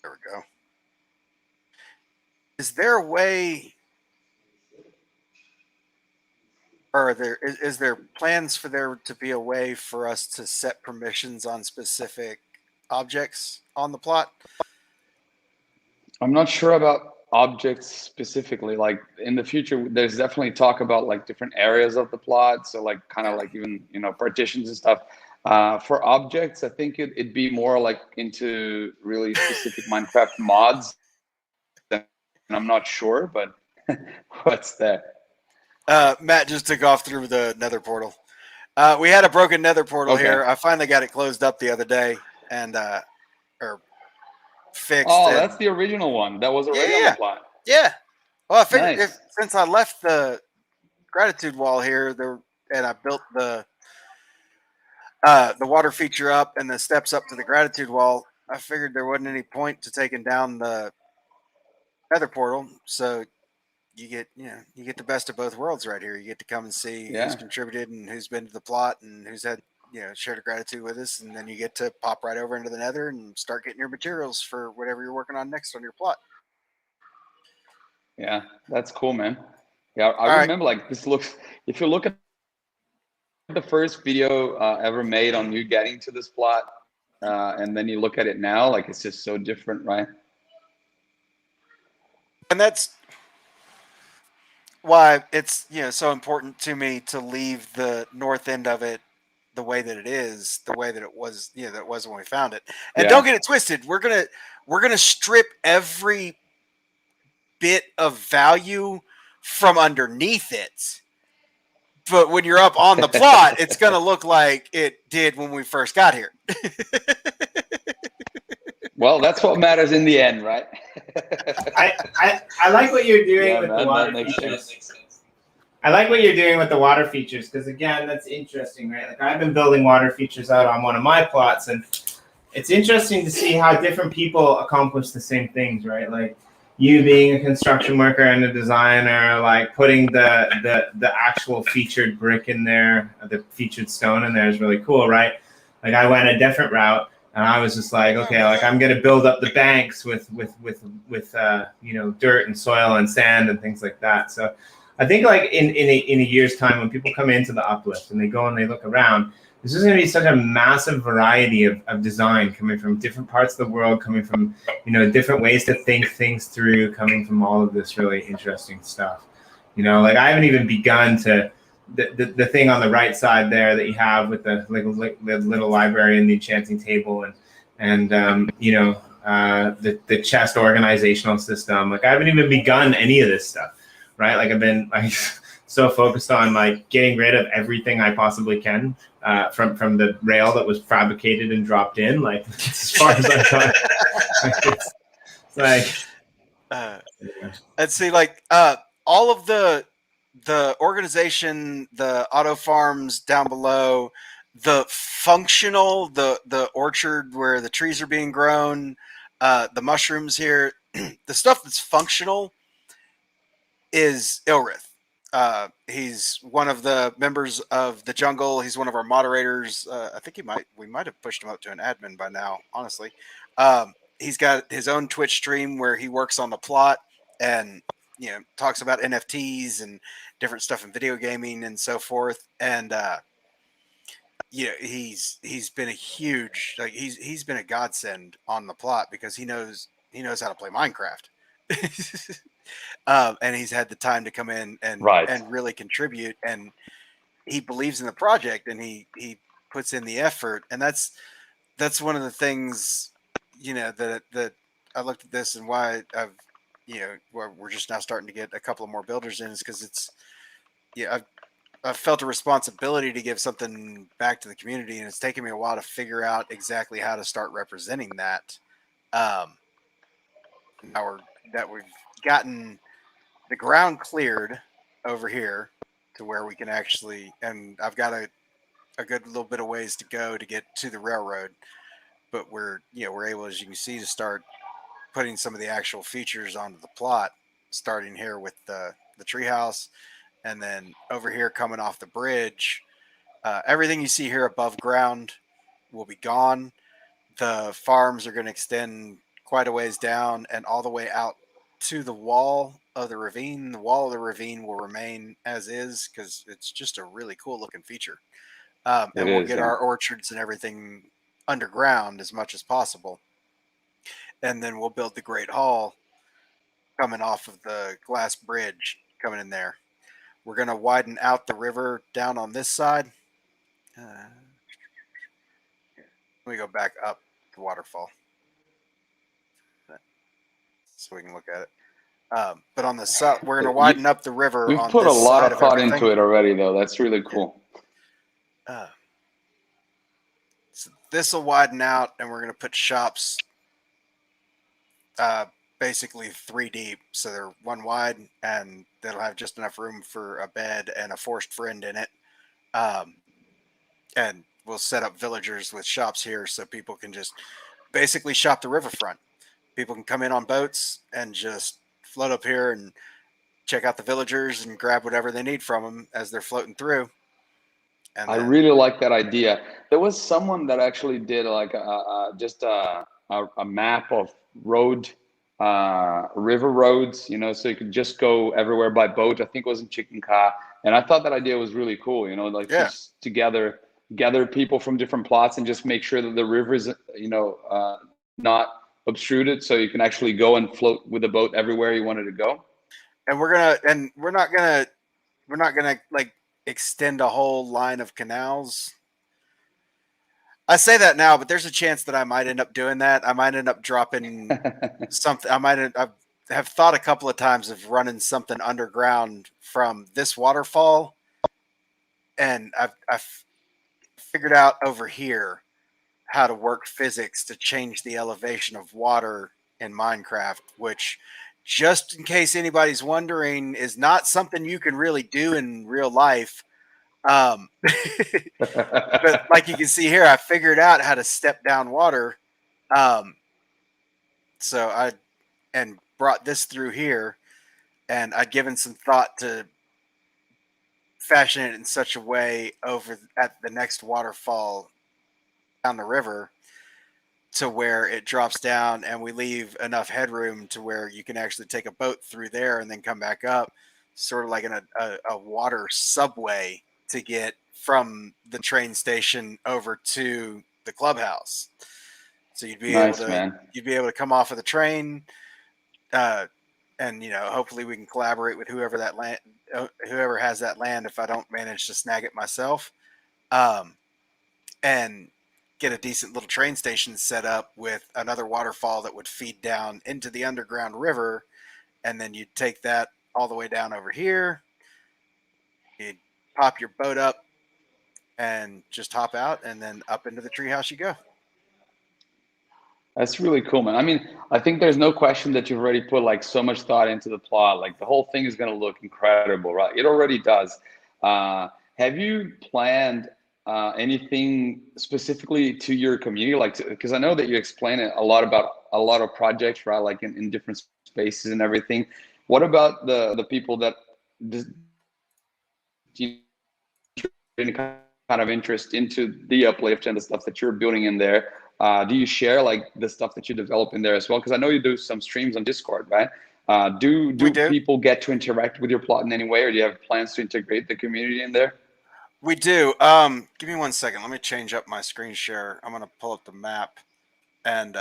There we go. Is there a way, or is there plans for there to be a way for us to set permissions on specific objects on the plot? I'm not sure about objects specifically. Like in the future, there's definitely talk about like different areas of the plot. So like kind of like even, partitions and stuff. For objects, I think it'd be more like into really specific Minecraft mods. And I'm not sure, but what's that? Matt just took off through the nether portal. We had a broken nether portal here. I finally got it closed up the other day and or fixed. Oh, that's the original one. That was already on the plot. Yeah. Well, I figured since I left the gratitude wall here and I built the water feature up and the steps up to the gratitude wall, I figured there wasn't any point to taking down the nether portal. So you get the best of both worlds right here. You get to come and see who's contributed and who's been to the plot and who's had shared a gratitude with us, and then you get to pop right over into the nether and start getting your materials for whatever you're working on next on your plot. Yeah, that's cool, man. Yeah, I remember like this looks. If you look at the first video ever made on you getting to this plot, and then you look at it now, like it's just so different, right? And that's why it's so important to me to leave the north end of it the way that it is, the way that it was, that it was when we found it. And don't get it twisted. We're gonna strip every bit of value from underneath it. But when you're up on the plot, it's going to look like it did when we first got here. Well, that's what matters in the end, right? I like what you're doing Yeah, with the man, water that makes features. sense. I like what you're doing with the water features because, again, that's interesting, right? Like, I've been building water features out on one of my plots, and it's interesting to see how different people accomplish the same things, right? Like, you being a construction worker and a designer, like putting the actual featured brick in there, the featured stone in there is really cool, right? Like, I went a different route. And I was just like, okay, like I'm gonna build up the banks with you know, dirt and soil and sand and things like that. So I think like in a year's time, when people come into the Uplift and they go and they look around, there's just gonna be such a massive variety of design coming from different parts of the world, coming from, you know, different ways to think things through, coming from all of this really interesting stuff. You know, like I haven't even begun to the thing on the right side there that you have with the little library and the enchanting table and you know, the chest organizational system. Like I haven't even begun any of this stuff, right? Like I've been like so focused on like getting rid of everything I possibly can from the rail that was fabricated and dropped in. Like as far as I thought, it's like and see, like all of the organization, the auto farms down below, the functional, the orchard where the trees are being grown, the mushrooms here, the stuff that's functional is Ilrith. He's one of the members of the jungle. He's one of our moderators. I think we might have pushed him up to an admin by now, honestly. He's got his own Twitch stream where he works on the plot and, you know, talks about NFTs and different stuff in video gaming and so forth. And you know, he's been a huge, like he's been a godsend on the plot because he knows how to play Minecraft. And he's had the time to come in and really contribute, and he believes in the project and he puts in the effort. And that's one of the things, you know, that I looked at this and why I've, you know, where we're just now starting to get a couple of more builders in is because it's, yeah, I've felt a responsibility to give something back to the community, and it's taken me a while to figure out exactly how to start representing that. Now that we've gotten the ground cleared over here to where we can actually, and I've got a good little bit of ways to go to get to the railroad, but we're able, as you can see, to start putting some of the actual features onto the plot, starting here with the treehouse, and then over here coming off the bridge. Everything you see here above ground will be gone. The farms are going to extend quite a ways down and all the way out to the wall of the ravine. The wall of the ravine will remain as is because it's just a really cool looking feature. And we'll get our orchards and everything underground as much as possible. And then we'll build the Great Hall coming off of the glass bridge coming in there. We're going to widen out the river down on this side. Let me go back up the waterfall so we can look at it. But on the south, we're going to widen up the river. We've on put this a lot side of thought into it already, though. That's really cool. So this will widen out, and we're going to put shops basically 3 deep. So they're 1 wide, and they'll have just enough room for a bed and a forced friend in it. And we'll set up villagers with shops here so people can just basically shop the riverfront. People can come in on boats and just float up here and check out the villagers and grab whatever they need from them as they're floating through. And I really like that idea. There was someone that actually did like just a map of river roads, you know, so you could just go everywhere by boat. I think it was in Chicken Ka. And I thought that idea was really cool, you know, like just gather people from different plots and just make sure that the river is, you know, not obstruted, so you can actually go and float with the boat everywhere you wanted to go. And we're not gonna like extend a whole line of canals. I say that now, but there's a chance that I might end up doing that. I might end up dropping something. have thought a couple of times of running something underground from this waterfall, and I've figured out over here how to work physics to change the elevation of water in Minecraft, which, just in case anybody's wondering, is not something you can really do in real life. But like you can see here, I figured out how to step down water. Um, so I and brought this through here, and I'd given some thought to fashion it in such a way over at the next waterfall down the river to where it drops down and we leave enough headroom to where you can actually take a boat through there and then come back up, sort of like in a water subway to get from the train station over to the clubhouse. So you'd be Nice, able to man. you'd be able to come off of the train, and hopefully we can collaborate with whoever has that land if I don't manage to snag it myself, and get a decent little train station set up with another waterfall that would feed down into the underground river, and then you'd take that all the way down over here. You'd pop your boat up and just hop out, and then up into the treehouse you go. That's really cool, man. I mean, I think there's no question that you've already put like so much thought into the plot. Like the whole thing is going to look incredible, right? It already does. Have you planned anything specifically to your community? Like, because I know that you explain it a lot about a lot of projects, right? Like in different spaces and everything. What about the people that any kind of interest into the Uplift and the stuff that you're building in there? Do you share like the stuff that you develop in there as well? Because I know you do some streams on Discord, right? Do people get to interact with your plot in any way, or do you have plans to integrate the community in there? We do. Give me 1 second. Let me change up my screen share. I'm going to pull up the map and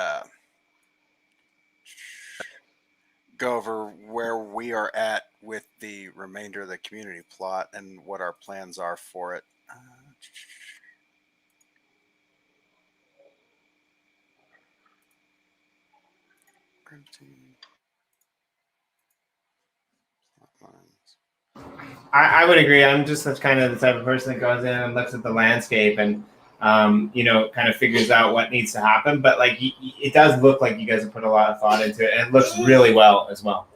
go over where we are at with the remainder of the community plot and what our plans are for it. I would agree. I'm just such kind of the type of person that goes in and looks at the landscape and kind of figures out what needs to happen. But like, it does look like you guys have put a lot of thought into it, and it looks really well as well.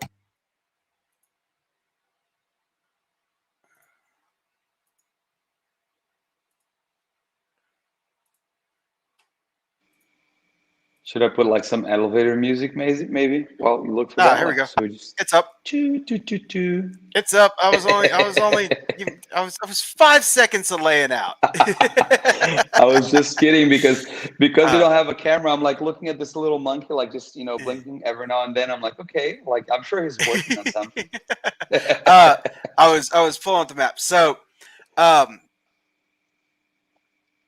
Should I put like some elevator music, maybe? Well, you look for that. Here we go. So just it's up. It's up. I was 5 seconds of laying out. I was just kidding because you don't have a camera. I'm like looking at this little monkey, like just blinking every now and then. I'm like, okay, like I'm sure he's working on something. I was pulling up the map. So,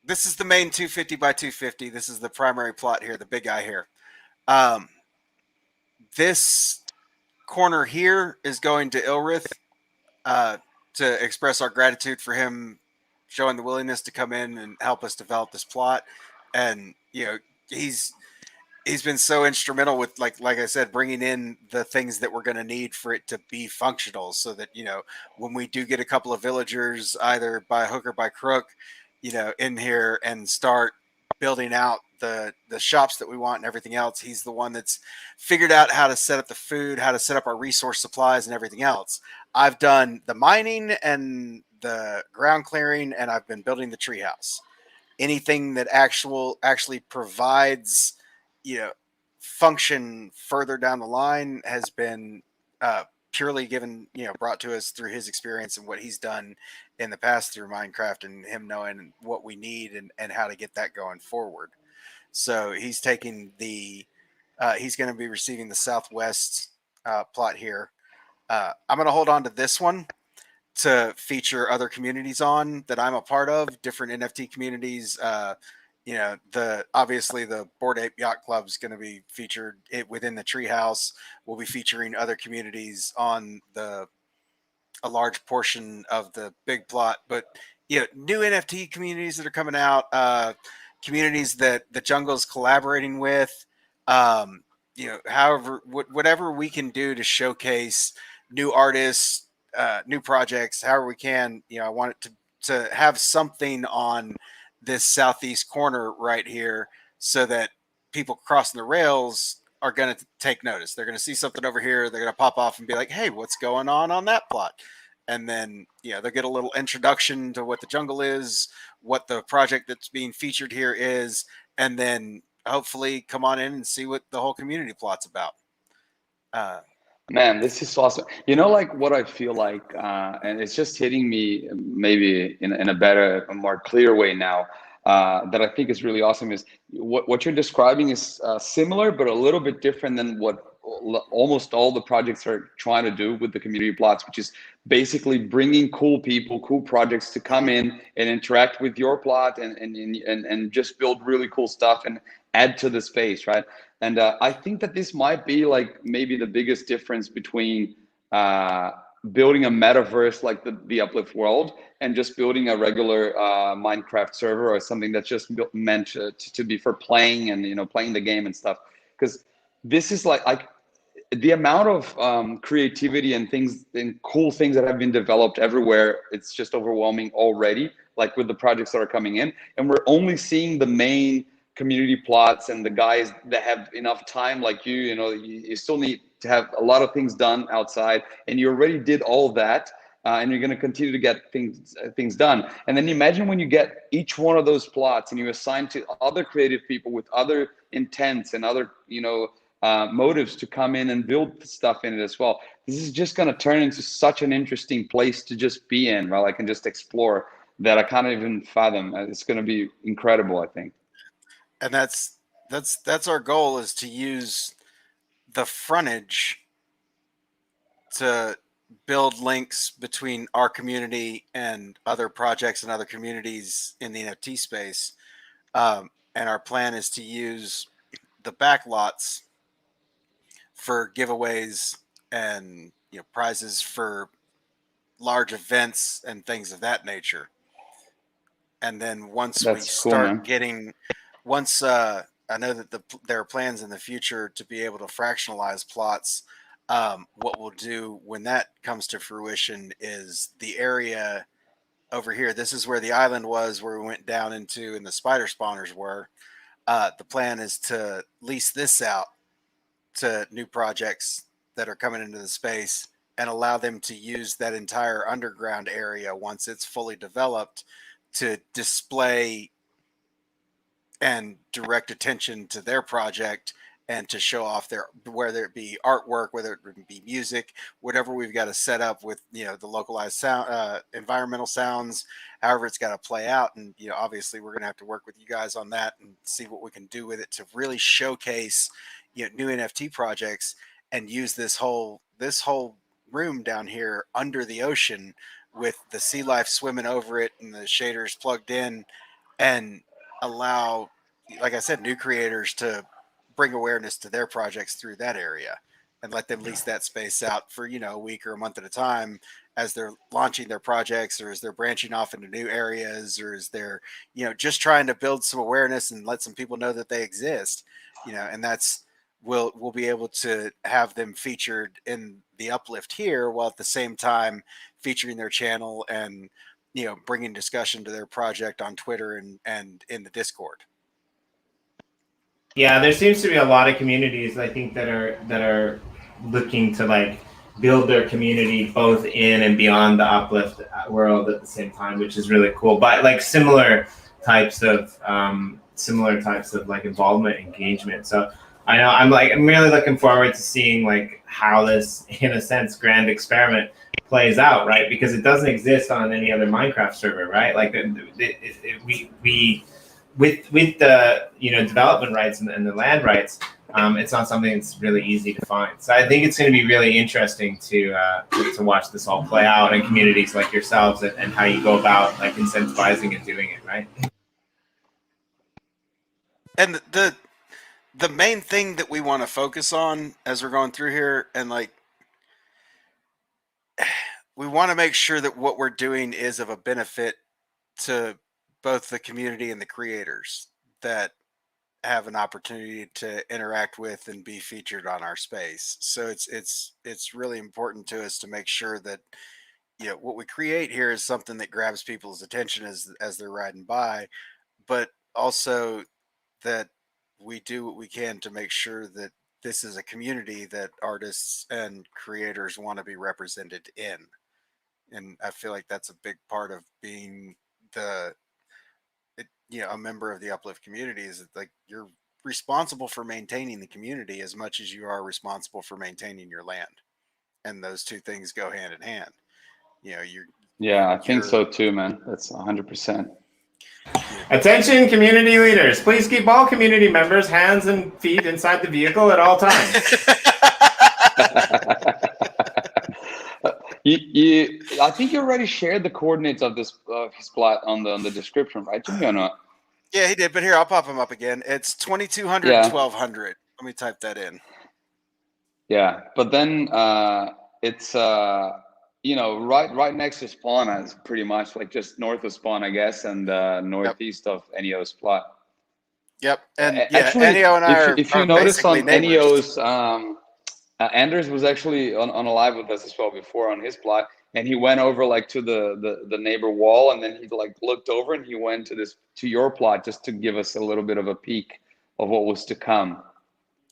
this is the main 250 by 250. This is the primary plot here, the big guy here. This corner here is going to Ilrith to express our gratitude for him showing the willingness to come in and help us develop this plot. And he's been so instrumental with like I said, bringing in the things that we're going to need for it to be functional, so that when we do get a couple of villagers, either by hook or by crook, in here and start building out the shops that we want and everything else, he's the one that's figured out how to set up the food, how to set up our resource supplies and everything else. I've done the mining and the ground clearing, and I've been building the treehouse. Anything that actually provides function further down the line has been purely brought to us through his experience and what he's done in the past through Minecraft, and him knowing what we need and how to get that going forward. So he's taking he's going to be receiving the Southwest plot here. I'm going to hold on to this one to feature other communities on that I'm a part of, different NFT communities. Obviously the Bored Ape Yacht Club is going to be featured within the treehouse. We'll be featuring other communities on a large portion of the big plot, but new NFT communities that are coming out, communities that the jungle is collaborating with. however, whatever we can do to showcase new artists, new projects, however we can. I want it to have something on this southeast corner right here, so that people crossing the rails are going to take notice. They're going to see something over here. They're going to pop off and be like, "Hey, what's going on that plot?" And then they'll get a little introduction to what the jungle is, what the project that's being featured here is, and then hopefully come on in and see what the whole community plot's about. Man, this is awesome. Like what I feel like, and it's just hitting me maybe in a better, a more clear way now, that I think is really awesome is what you're describing is similar, but a little bit different than what almost all the projects are trying to do with the community plots, which is basically bringing cool people, cool projects to come in and interact with your plot and just build really cool stuff and add to the space, right? And I think that this might be like maybe the biggest difference between building a metaverse like the Uplift World and just building a regular Minecraft server or something that's just meant to be for playing and playing the game and stuff. Because this is like the amount of creativity and things and cool things that have been developed everywhere. It's just overwhelming already, like with the projects that are coming in, and we're only seeing the main community plots and the guys that have enough time like you still need to have a lot of things done outside, and you already did all that, and you're going to continue to get things done. And then imagine when you get each one of those plots and you assign to other creative people with other intents and other motives to come in and build stuff in it as well. This is just going to turn into such an interesting place to just be in, right? I can just explore that I can't even fathom. It's going to be incredible, I think. And that's our goal, is to use the frontage to build links between our community and other projects and other communities in the NFT space. And our plan is to use the back lots for giveaways and prizes for large events and things of that nature. And then once we That's cool, man. start getting, once I know that there are plans in the future to be able to fractionalize plots. What we'll do when that comes to fruition is the area over here. This is where the island was, where we went down into, and the spider spawners were. The plan is to lease this out to new projects that are coming into the space and allow them to use that entire underground area once it's fully developed to display and direct attention to their project and to show off their, whether it be artwork, whether it be music, whatever we've got to set up with the localized sound, environmental sounds, however it's got to play out. And obviously we're going to have to work with you guys on that and see what we can do with it to really showcase new NFT projects and use this whole room down here under the ocean with the sea life swimming over it and the shaders plugged in, and allow, like I said, new creators to bring awareness to their projects through that area, and let them lease that space out for a week or a month at a time as they're launching their projects, or as they're branching off into new areas, or as they're just trying to build some awareness and let some people know that they exist. And that's, we'll be able to have them featured in the Uplift here, while at the same time featuring their channel and bringing discussion to their project on Twitter and in the Discord. Yeah, there seems to be a lot of communities, I think, that are looking to build their community both in and beyond the Uplift world at the same time, which is really cool. But similar types of involvement, engagement. So I know I'm really looking forward to seeing how this, in a sense, grand experiment plays out, right? Because it doesn't exist on any other Minecraft server, right? We with the development rights and the land rights, it's not something that's really easy to find. So I think it's going to be really interesting to watch this all play out in communities like yourselves, and how you go about incentivizing and doing it, right? And the main thing that we want to focus on as we're going through here, and we want to make sure that what we're doing is of a benefit to both the community and the creators. That have an opportunity to interact with and be featured on our space. So it's really important to us to make sure that what we create here is something that grabs people's attention as they're riding by, but also that we do what we can to make sure that this is a community that artists and creators want to be represented in. And I feel like that's a big part of being a member of the Uplift community, is that, like, you're responsible for maintaining the community as much as you are responsible for maintaining your land, and those two things go hand in hand. Yeah, I think so too, man. That's 100%. Attention, community leaders. Please keep all community members' hands and feet inside the vehicle at all times. I think you already shared the coordinates of his plot on the description, right, Jimmy, or not? Yeah, he did, but here, I'll pop him up again. It's 2200, 1200. Let me type that in. Yeah, but then it's right next to Spawn, is pretty much like just north of Spawn, I guess, and northeast of Neo's plot. Yep, and actually, Neo and I if you are notice on neighbors. Neo's, Anders was actually on a live with us as well before on his plot, and he went over like to the neighbor wall, and then he like looked over and he went to your plot just to give us a little bit of a peek of what was to come.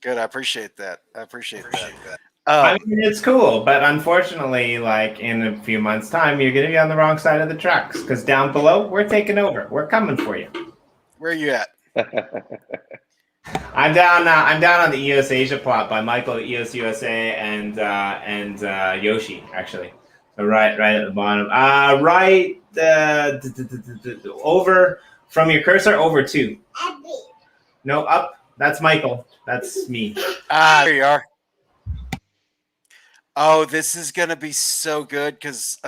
Good, I appreciate that. I mean, it's cool, but unfortunately, like in a few months' time, you're going to be on the wrong side of the tracks, because down below, we're taking over. We're coming for you. Where are you at? I'm down on the EOS Asia plot by Michael, EOS USA, and Yoshi, actually. So right at the bottom. Over from your cursor over 2. No, up. That's Michael. That's me. There you are. Oh, this is gonna be so good because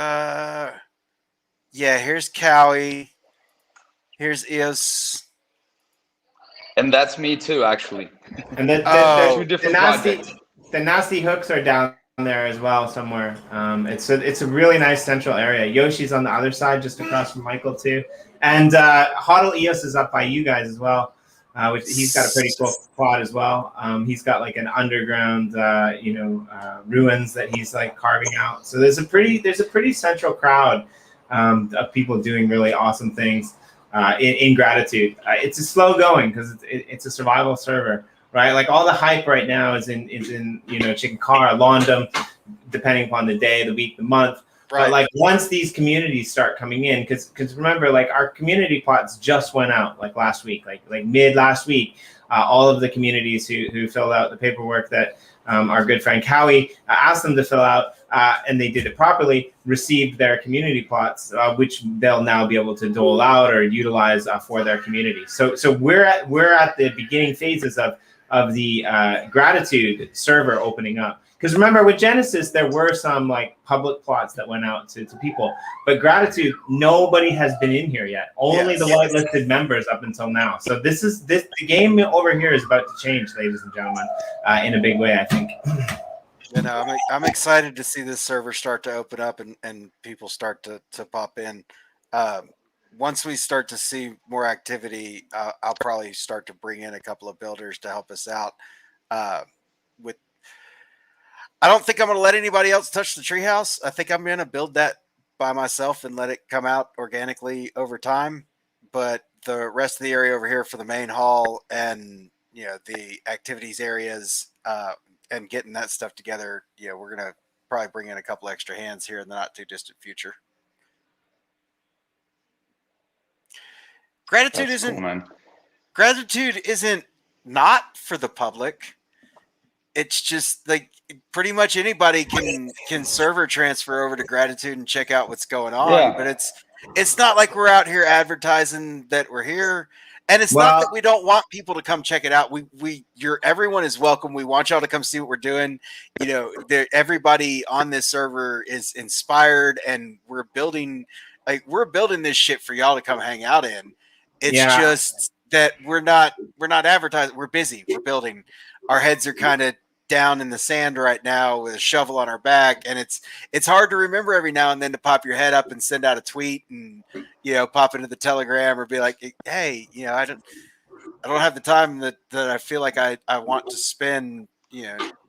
here's Cowie. Here's EOS. And that's me too, actually. And the 2 different projects. The nasty hooks are down there as well somewhere. It's a really nice central area. Yoshi's on the other side, just across from Michael too. And Hodl EOS is up by you guys as well. Which he's got a pretty cool plot as well. He's got like an underground, ruins that he's like carving out. So there's a pretty central crowd of people doing really awesome things in gratitude. It's a slow going because it's a survival server, right? Like all the hype right now is in Chickacara, London, depending upon the day, the week, the month. Right. But like once these communities start coming in, because remember, like our community plots just went out like last week, like mid last week. All of the communities who filled out the paperwork that our good friend Cowie asked them to fill out, and they did it properly, received their community plots, which they'll now be able to dole out or utilize for their community. So we're at the beginning phases of the gratitude server opening up. Because remember, with Genesis, there were some like public plots that went out to people. But Gratitude, nobody has been in here yet. Only the whitelisted members up until now. So the game over here is about to change, ladies and gentlemen, in a big way, I think. I'm excited to see this server start to open up and people start to pop in. Once we start to see more activity, I'll probably start to bring in a couple of builders to help us out with. I don't think I'm going to let anybody else touch the treehouse. I think I'm going to build that by myself and let it come out organically over time. But the rest of the area over here for the main hall and the activities areas and getting that stuff together, we're going to probably bring in a couple extra hands here in the not too distant future. Gratitude isn't not for the public. It's just like pretty much anybody can server transfer over to Gratitude and check out what's going on. Yeah. But it's not like we're out here advertising that we're here. And it's not that we don't want people to come check it out. Everyone is welcome. We want y'all to come see what we're doing. Everybody on this server is inspired, and we're building this shit for y'all to come hang out in. It's just that we're not advertising. We're busy. We're building. Our heads are kind of down in the sand right now with a shovel on our back, and it's hard to remember every now and then to pop your head up and send out a tweet and pop into the Telegram or be like, hey, I don't have the time that I feel like I want to spend,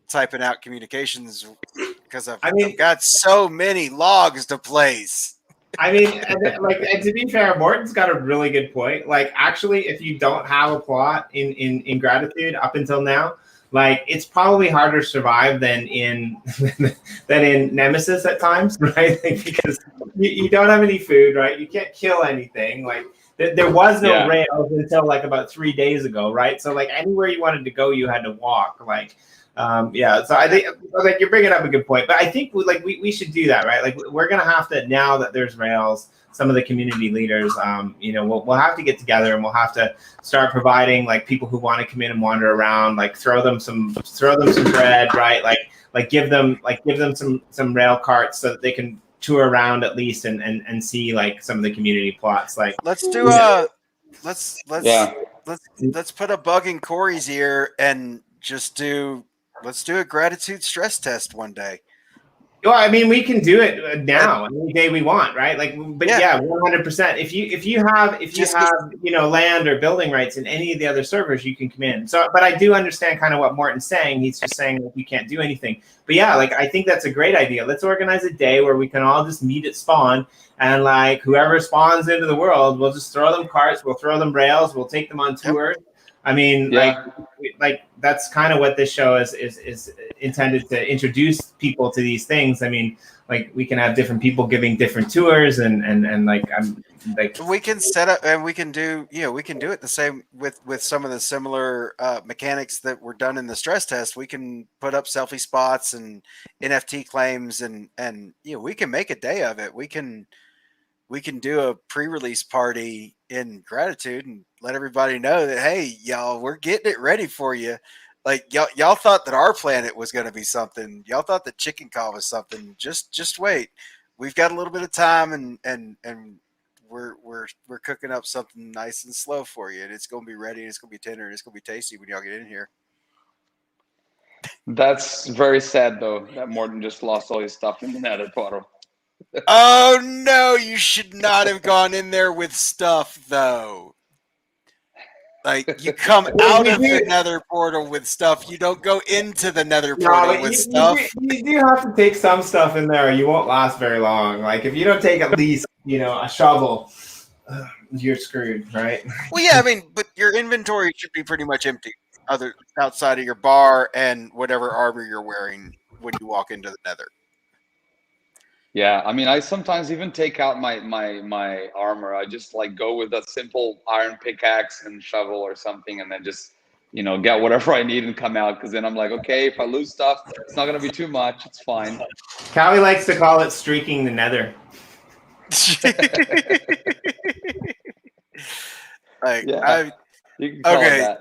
typing out communications because I mean, I've got so many logs to place. and to be fair, Morton's got a really good point. Like, actually, if you don't have a plot in gratitude up until now, like, it's probably harder to survive than in than in Nemesis at times, right? Like, because you don't have any food, right? You can't kill anything. Like, there was no Yeah. rails until like about 3 days ago, right? So like anywhere you wanted to go, you had to walk. Like, yeah. So I think like you're bringing up a good point, but I think we should do that, right? Like, we're gonna have to, now that there's rails, some of the community leaders, we'll have to get together and we'll have to start providing like people who want to come in and wander around, like throw them some bread, right? Like give them some rail carts so that they can tour around at least and see like some of the community plots. Like, let's do let's Yeah. let's put a bug in Corey's ear and just let's do a gratitude stress test one day. well, I mean, we can do it now any day we want, right? Like, but yeah, 100%. If you have land or building rights in any of the other servers, you can come in. So, but I do understand kind of what Morton's saying. He's just saying like, we can't do anything. But yeah, like, I think that's a great idea. Let's organize a day where we can all just meet at spawn, and like whoever spawns into the world, we'll just throw them carts, we'll throw them rails, we'll take them on tours. I mean, like that's kind of what this show is intended to introduce people to these things. I mean, like, we can have different people giving different tours and like, I'm like, we can set up and we can do it the same with some of the similar mechanics that were done in the stress test. We can put up selfie spots and NFT claims and we can make a day of it. We can do a pre-release party in gratitude and let everybody know that, hey, y'all, we're getting it ready for you. Like, y'all thought that our planet was going to be something. Y'all thought that Chicken Call was something. Just wait. We've got a little bit of time, and we're cooking up something nice and slow for you, and it's going to be ready, and it's going to be tender, and it's going to be tasty when y'all get in here. That's very sad, though, that Morton just lost all his stuff in the nether portal. Oh no, you should not have gone in there with stuff, though. Like, you come out of the nether portal with stuff. You don't go into the nether portal with stuff. You do have to take some stuff in there. You won't last very long. Like, if you don't take at least, a shovel, you're screwed, right? Well, yeah, I mean, but your inventory should be pretty much empty, outside of your bar and whatever armor you're wearing when you walk into the nether. Yeah, I mean, I sometimes even take out my armor. I just like go with a simple iron pickaxe and shovel or something, and then just get whatever I need and come out. Because then I'm like, okay, if I lose stuff, it's not gonna be too much. It's fine. Callie likes to call it streaking the nether. Like, yeah, you can call it that.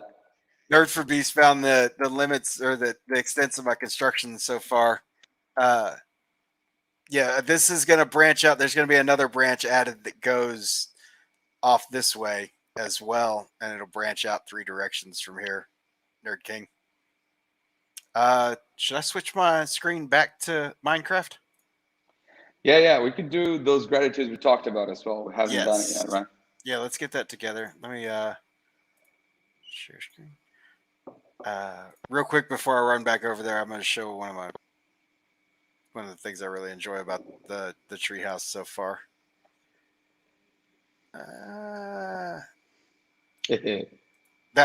Nerd for Beast found the limits or the extents of my construction so far. Yeah, this is going to branch out. There's going to be another branch added that goes off this way as well, and it'll branch out 3 directions from here, Nerd King. Should I switch my screen back to Minecraft? Yeah, we could do those gratitudes we talked about as well. We haven't done it yet, right? Yeah, let's get that together. Let me share screen. Real quick before I run back over there, I'm going to show one of the things I really enjoy about the treehouse so far. That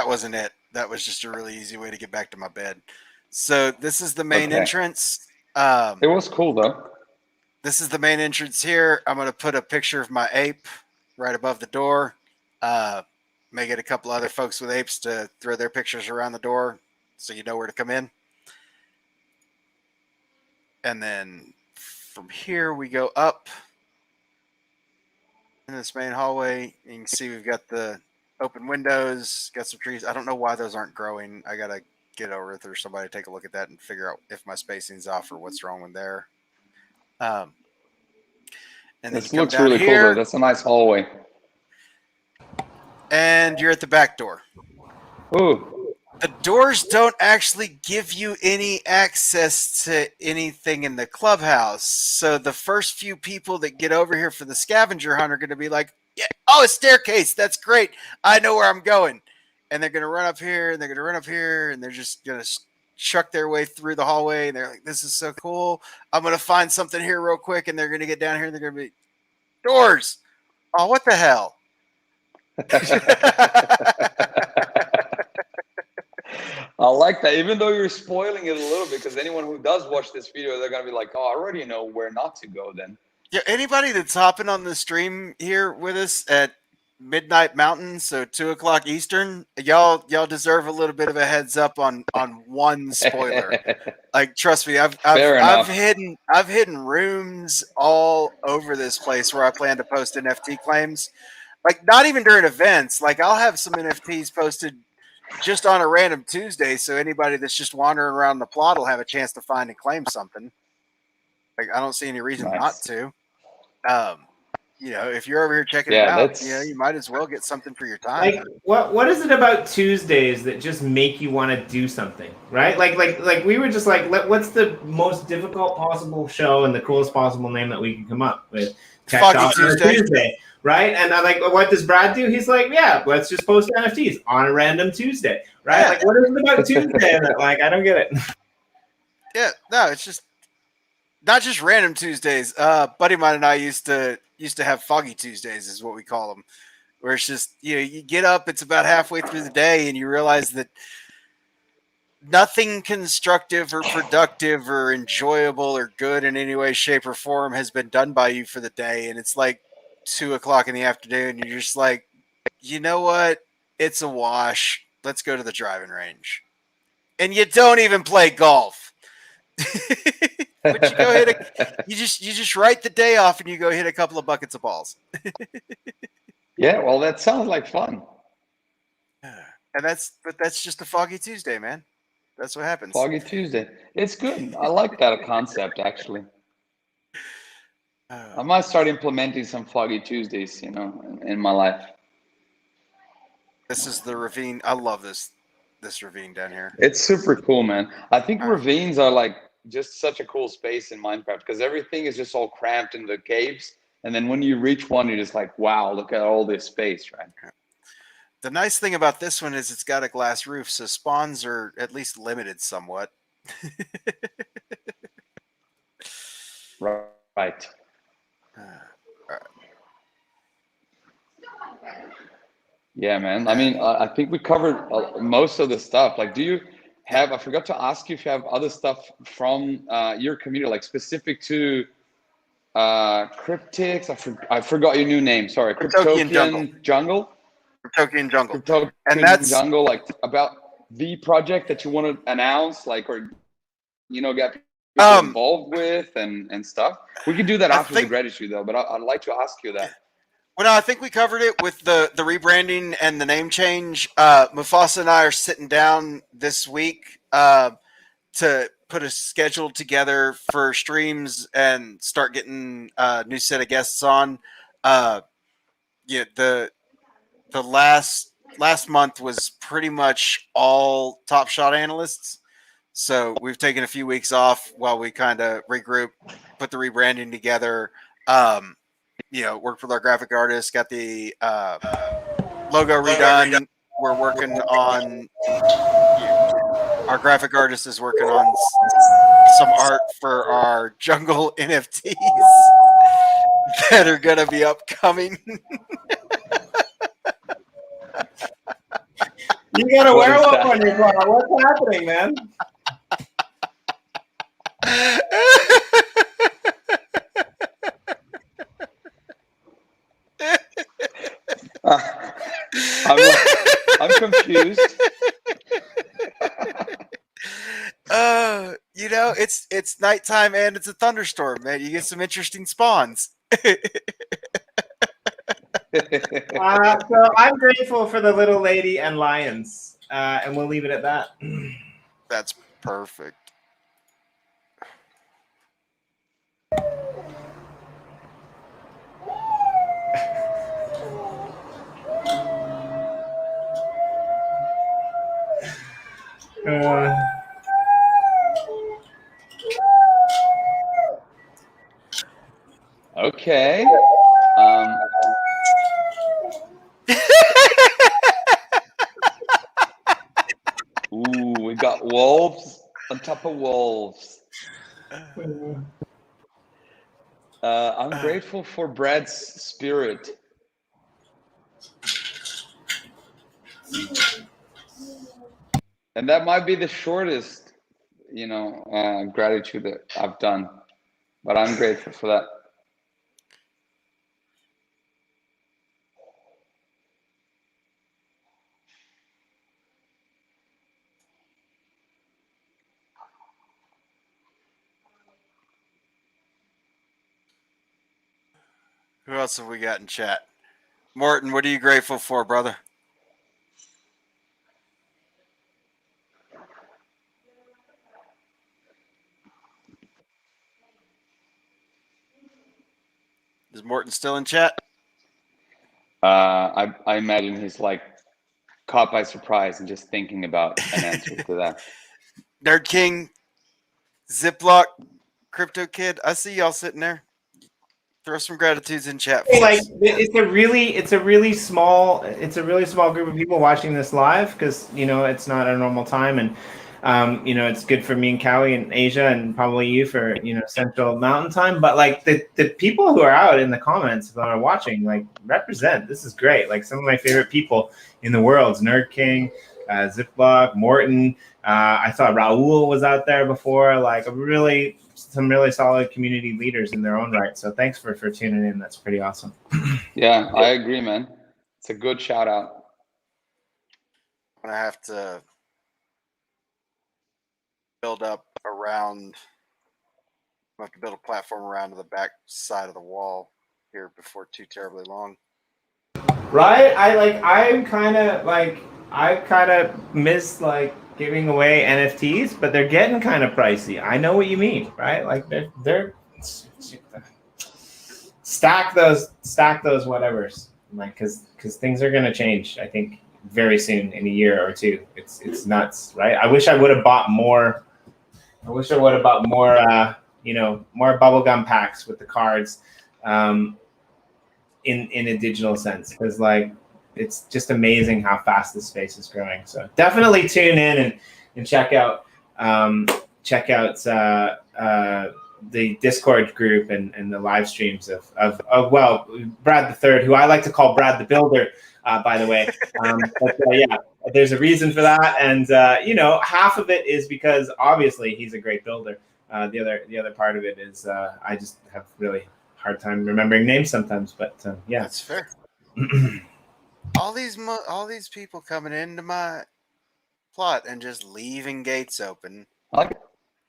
wasn't it. That was just a really easy way to get back to my bed. So this is the main entrance. It was cool though. This is the main entrance here. I'm going to put a picture of my ape right above the door. May get a couple other folks with apes to throw their pictures around the door so you know where to come in. And then from here, we go up in this main hallway. You can see we've got the open windows, got some trees. I don't know why those aren't growing. I got to get over it or somebody take a look at that and figure out if my spacing's off or what's wrong with there. And then this looks really cool, though. That's a nice hallway. And you're at the back door. Ooh. The doors don't actually give you any access to anything in the clubhouse. So the first few people that get over here for the scavenger hunt are going to be like, yeah, oh, a staircase. That's great. I know where I'm going. and they're going to run up here, and they're going to run up here, and they're just going to chuck their way through the hallway, and they're like, this is so cool. I'm going to find something here real quick, and they're going to get down here, and they're going to be doors. Oh, what the hell? I like that, even though you're spoiling it a little bit, because anyone who does watch this video, they're going to be like, oh, I already know where not to go then. Yeah, anybody that's hopping on the stream here with us at midnight Mountain, so 2 o'clock Eastern, y'all deserve a little bit of a heads up on one spoiler. Like, trust me, I've hidden rooms all over this place where I plan to post NFT claims. Like, not even during events. Like, I'll have some NFTs posted just on a random Tuesday, so anybody that's just wandering around the plot will have a chance to find and claim something. Like, I don't see any reason not to. You know, if you're over here checking it out, you know, you might as well get something for your time. Like, what is it about Tuesdays that just make you want to do something, right? Like we were just like, what's the most difficult possible show and the coolest possible name that we can come up with? Foggy Tuesday. Right? And I'm like, what does Brad do? He's like, yeah, let's just post NFTs on a random Tuesday, right? Yeah. Like, what is it about Tuesday that, like, I don't get it. Yeah, no, it's just not just random Tuesdays. Buddy of mine and I used to have Foggy Tuesdays, is what we call them, where it's just, you know, you get up, it's about halfway through the day, and you realize that nothing constructive or productive or enjoyable or good in any way, shape, or form has been done by you for the day, and it's like 2 o'clock in the afternoon, and you're just like, you know what? It's a wash. Let's go to the driving range. And you don't even play golf. But you go hit you just write the day off and you go hit a couple of buckets of balls. Yeah, well, that sounds like fun. And that's just a Foggy Tuesday, man. That's what happens. Foggy Tuesday. It's good. I like that concept, actually. I might start implementing some Foggy Tuesdays, you know, in my life. This is the ravine. I love this ravine down here. It's super cool, man. I think ravines are like just such a cool space in Minecraft, because everything is just all cramped in the caves. And then when you reach one, you're just like, wow, look at all this space, right? The nice thing about this one is it's got a glass roof, so spawns are at least limited somewhat. Right. Yeah, man. I mean, I think we covered most of the stuff. Like, do you have, I forgot to ask you if you have other stuff from your community, like specific to cryptics. I forgot your new name. Sorry. Cryptokian Jungle. Cryptokian Jungle. And that's Jungle, like about the project that you want to announce, like, or, you know, get people involved with and stuff. We could do that after the gratitude, though, but I'd like to ask you that. Well, no, I think we covered it with the rebranding and the name change. Mufasa and I are sitting down this week to put a schedule together for streams and start getting a new set of guests on. Yeah, the last month was pretty much all Top Shot analysts. So we've taken a few weeks off while we kind of regroup, put the rebranding together. You know, worked with our graphic artist, got the logo redone. We're working on, our graphic artist is working on some art for our jungle NFTs that are going to be upcoming. You got a werewolf on your car. What's happening, man? I'm confused. You know, it's nighttime and it's a thunderstorm, man. You get some interesting spawns. So I'm grateful for the little lady and lions, and we'll leave it at that. That's perfect. Okay. wolves on top of wolves. I'm grateful for Brad's spirit. And that might be the shortest, gratitude that I've done, but I'm grateful for that. Who else have we got in chat? Morton, what are you grateful for, brother? Is Morton still in chat? I imagine he's like caught by surprise and just thinking about an answer to that. Nerd King, Ziploc, Crypto Kid, I see y'all sitting there. Throw some gratitudes in chat for Like us. it's a really small group of people watching this live because it's not a normal time, and it's good for me and Callie in Asia and probably you for Central Mountain Time. But like the people who are out in the comments that are watching, like, represent. This is great. Like, some of my favorite people in the world: Nerd King, Ziploc, Morton. I thought Raul was out there before. Like, some really solid community leaders in their own right. So thanks for tuning in. That's pretty awesome. Yeah, I agree, man. It's a good shout out. I'm gonna have to build up around. I have to build a platform around to the back side of the wall here before too terribly long. Right? I kind of miss like giving away NFTs, but they're getting kind of pricey. I know what you mean, right? Like they're stack those whatevers, like, because things are gonna change. I think very soon, in a year or two. It's nuts, right? I wish I would have bought more. More more bubblegum packs with the cards. In a digital sense, because like it's just amazing how fast this space is growing. So definitely tune in and check out the Discord group and the live streams of Brad the Third, who I like to call Brad the Builder, by the way. Yeah, there's a reason for that, and half of it is because obviously he's a great builder. The other part of it is I just have really hard time remembering names sometimes, but yeah, that's fair. all these people coming into my plot and just leaving gates open. I like it.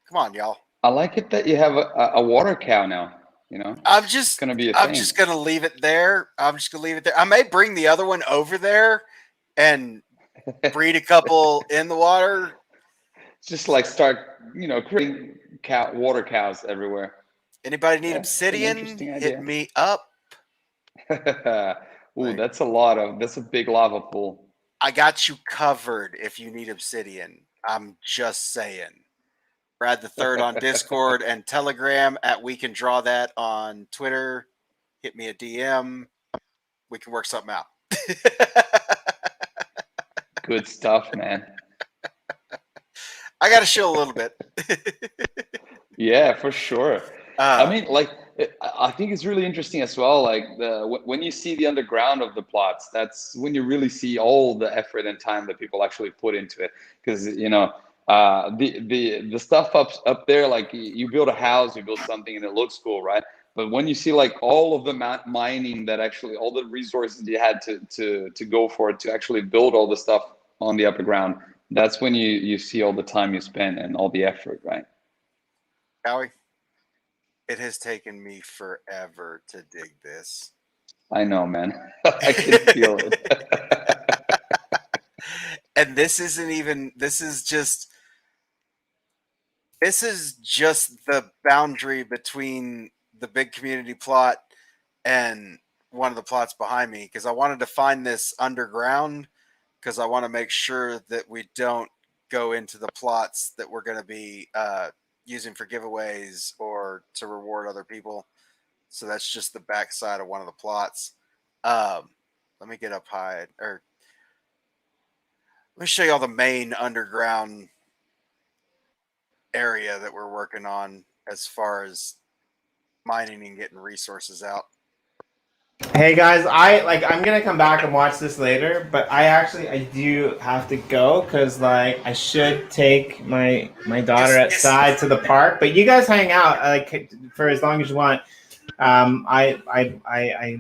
Come on, y'all. I like it that you have a water cow now. I'm it's just gonna be a I'm thing. just gonna leave it there. I may bring the other one over there and breed a couple in the water. Just like start, creating water cows everywhere. Anybody need That's an obsidian? interesting Hit idea. me up. Ooh, that's a big lava pool. I got you covered if you need obsidian. I'm just saying. Brad the Third on Discord and Telegram at We Can Draw That on Twitter. Hit me a DM. We can work something out. Good stuff, man. I got to show a little bit. Yeah, for sure. I mean, like, I think it's really interesting as well. Like, when you see the underground of the plots, that's when you really see all the effort and time that people actually put into it. Because the stuff up there, like, you build a house, you build something, and it looks cool, right? But when you see like all of the mining, that actually all the resources you had to go for it, to actually build all the stuff on the upper ground, that's when you see all the time you spend and all the effort, right? Howie, it has taken me forever to dig this. I know, man. I can feel it. And this is just the boundary between the big community plot and one of the plots behind me, because I wanted to find this underground, because I want to make sure that we don't go into the plots that we're going to be using for giveaways or to reward other people. So that's just the backside of one of the plots. Let me get up high, or let me show you all the main underground area that we're working on as far as mining and getting resources out. Hey guys, I'm gonna come back and watch this later, but I do have to go because I should take my daughter outside to the park. But you guys hang out for as long as you want. I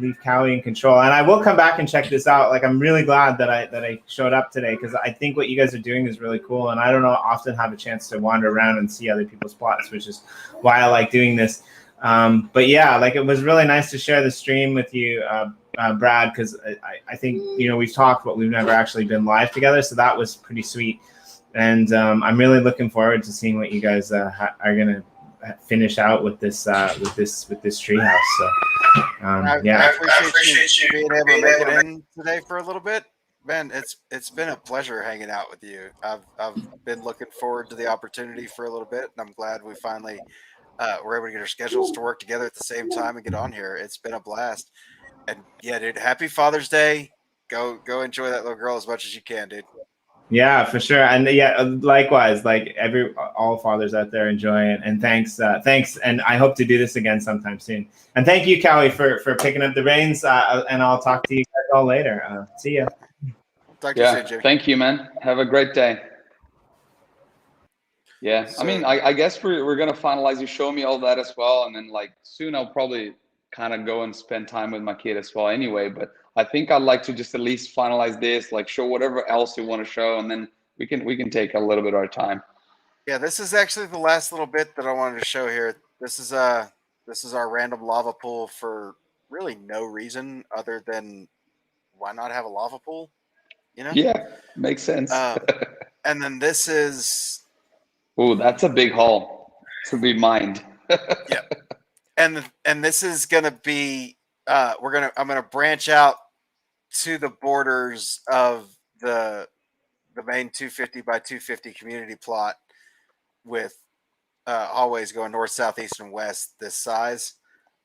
leave Callie in control, and I will come back and check this out. I'm really glad that I showed up today because I think what you guys are doing is really cool, and I don't know often have a chance to wander around and see other people's plots, which is why I like doing this. But yeah, it was really nice to share the stream with you, Brad, because I think we've talked, but we've never actually been live together, so that was pretty sweet. And I'm really looking forward to seeing what you guys are gonna finish out with this treehouse. So yeah, I appreciate you being able to make it in today for a little bit. Man, it's been a pleasure hanging out with you. I've been looking forward to the opportunity for a little bit, and I'm glad we finally we're able to get our schedules to work together at the same time and get on here. It's been a blast. And yeah, dude, happy Father's Day. Go enjoy that little girl as much as you can, dude. Yeah, for sure. And yeah, likewise, all fathers out there, enjoy it. And thanks. And I hope to do this again sometime soon. And thank you, Callie, for picking up the reins. And I'll talk to you guys all later. See ya. Talk to you soon, Jimmy. Thank you, man. Have a great day. Yeah, So, I mean, I guess we're gonna finalize. You show me all that as well, and then soon I'll probably kind of go and spend time with my kid as well. Anyway, but I think I'd like to just at least finalize this, show whatever else you want to show, and then we can take a little bit of our time. Yeah, this is actually the last little bit that I wanted to show here. This is our random lava pool for really no reason other than why not have a lava pool? Yeah, makes sense. And then this is. Oh, that's a big haul to be mined. Yeah, and this is gonna be I'm gonna branch out to the borders of the main 250 by 250 community plot with hallways going north, south, east, and west this size.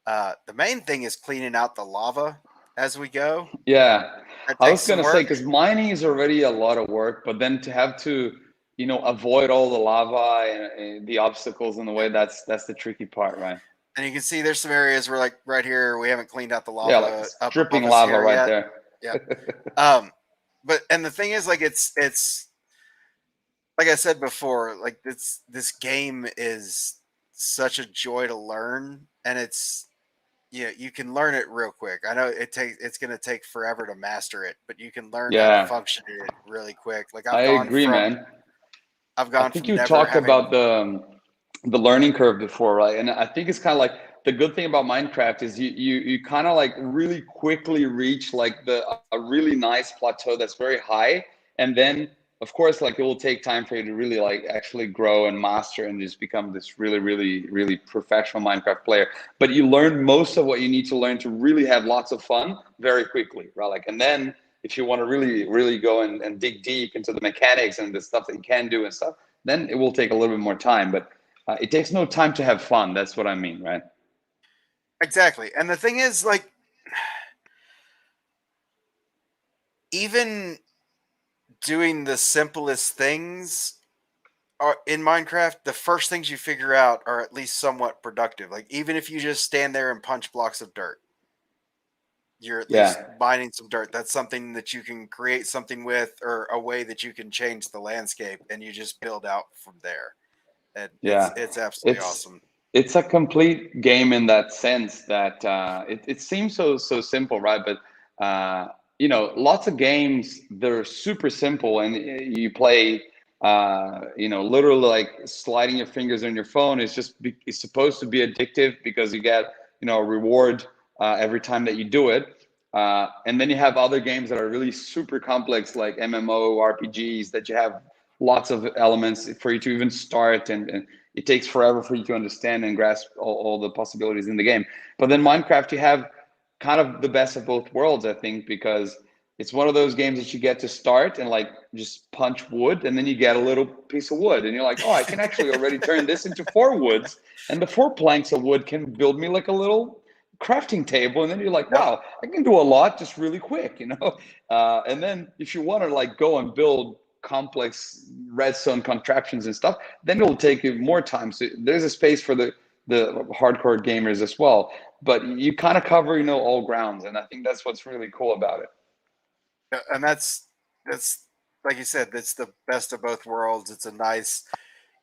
The main thing is cleaning out the lava as we go. Yeah, I was gonna say, because mining is already a lot of work, but then to have to avoid all the lava and the obstacles in the way, that's the tricky part, right? And you can see there's some areas where right here we haven't cleaned out the lava. Yeah, dripping lava right there. Yeah. But the thing is, it's like I said before, this game is such a joy to learn, and you can learn it real quick. I know it's going to take forever to master it, but you can learn how to function in it really quick. I agree, man. I think you talked about the learning curve before, right? And I think it's kind of the good thing about Minecraft is you kind of really quickly reach a really nice plateau that's very high, and then of course it will take time for you to really actually grow and master and just become this really, really, really professional Minecraft player. But you learn most of what you need to learn to really have lots of fun very quickly, right? And then if you want to really, really go and dig deep into the mechanics and the stuff that you can do and stuff, then it will take a little bit more time. But it takes no time to have fun. That's what I mean, right? Exactly. And the thing is, even doing the simplest things in Minecraft, the first things you figure out are at least somewhat productive. Even if you just stand there and punch blocks of dirt, you're at least mining some dirt. That's something that you can create something with, or a way that you can change the landscape, and you just build out from there. And it's absolutely awesome. It's a complete game in that sense that it seems so simple, right? But lots of games, they're super simple, and you play literally sliding your fingers on your phone is it's supposed to be addictive because you get a reward every time that you do it. And then you have other games that are really super complex, like MMO RPGs, that you have lots of elements for you to even start, and it takes forever for you to understand and grasp all the possibilities in the game. But then Minecraft, you have kind of the best of both worlds, I think, because it's one of those games that you get to start and just punch wood, and then you get a little piece of wood, and you're like, oh, I can actually already turn this into 4 woods, and the 4 planks of wood can build me a little crafting table, and then you're like, wow, I can do a lot just really quick, and then if you want to go and build complex redstone contraptions and stuff, then it'll take you more time. So there's a space for the hardcore gamers as well. But you kind of cover, all grounds, and I think that's what's really cool about it. And that's like you said, that's the best of both worlds. It's a nice,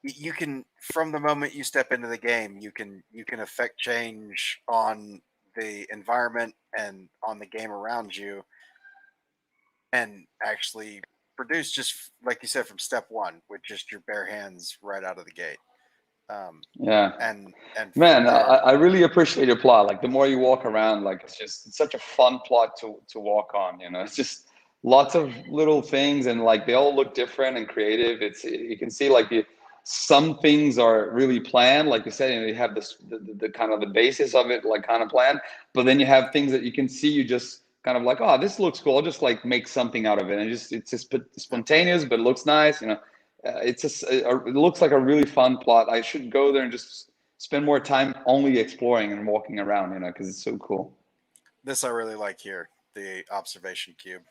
you can, from the moment you step into the game, you can affect change on the environment and on the game around you, and actually produce, just like you said, from step one with just your bare hands right out of the gate. Yeah. And Man, there, I really appreciate your plot. Like the more you walk around, like it's such a fun plot to walk on. It's just lots of little things, and like they all look different and creative. You can see like some things are really planned, like you said. You have this the kind of the basis of it, like kind of planned. But then you have things that you can see. You just kind of like, oh, this looks cool. I'll just like make something out of it, and it's just spontaneous, but it looks nice. It looks like a really fun plot. I should go there and just spend more time only exploring and walking around, because it's so cool. this I really like here, the observation cube.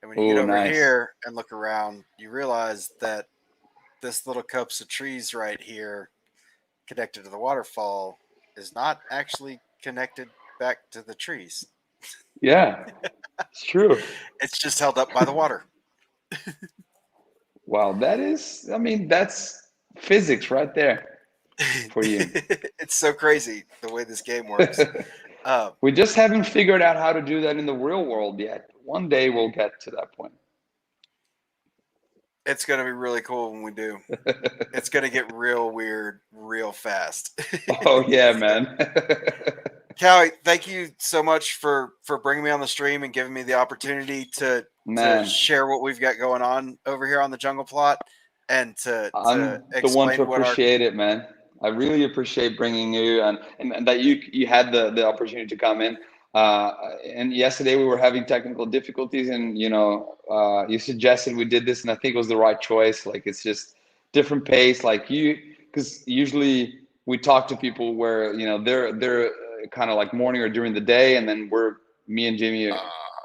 And when you get Oh, over nice. here and look around, you realize that this little copse of trees right here, connected to the waterfall, is not actually connected back to the trees. Yeah, it's true. It's just held up by the water. Wow, that's physics right there for you. It's so crazy the way this game works. We just haven't figured out how to do that in the real world yet. One day we'll get to that point. It's going to be really cool when we do. It's going to get real weird real fast. Oh, yeah, man. Callie, thank you so much for bringing me on the stream and giving me the opportunity to share what we've got going on over here on the Jungle Plot, and I'm the one to appreciate it, man. I really appreciate bringing you and that you had the opportunity to come in. And yesterday we were having technical difficulties, and you suggested we did this, and I think it was the right choice. Like it's just different pace, like because usually we talk to people where they're kind of like morning or during the day, and then me and Jimmy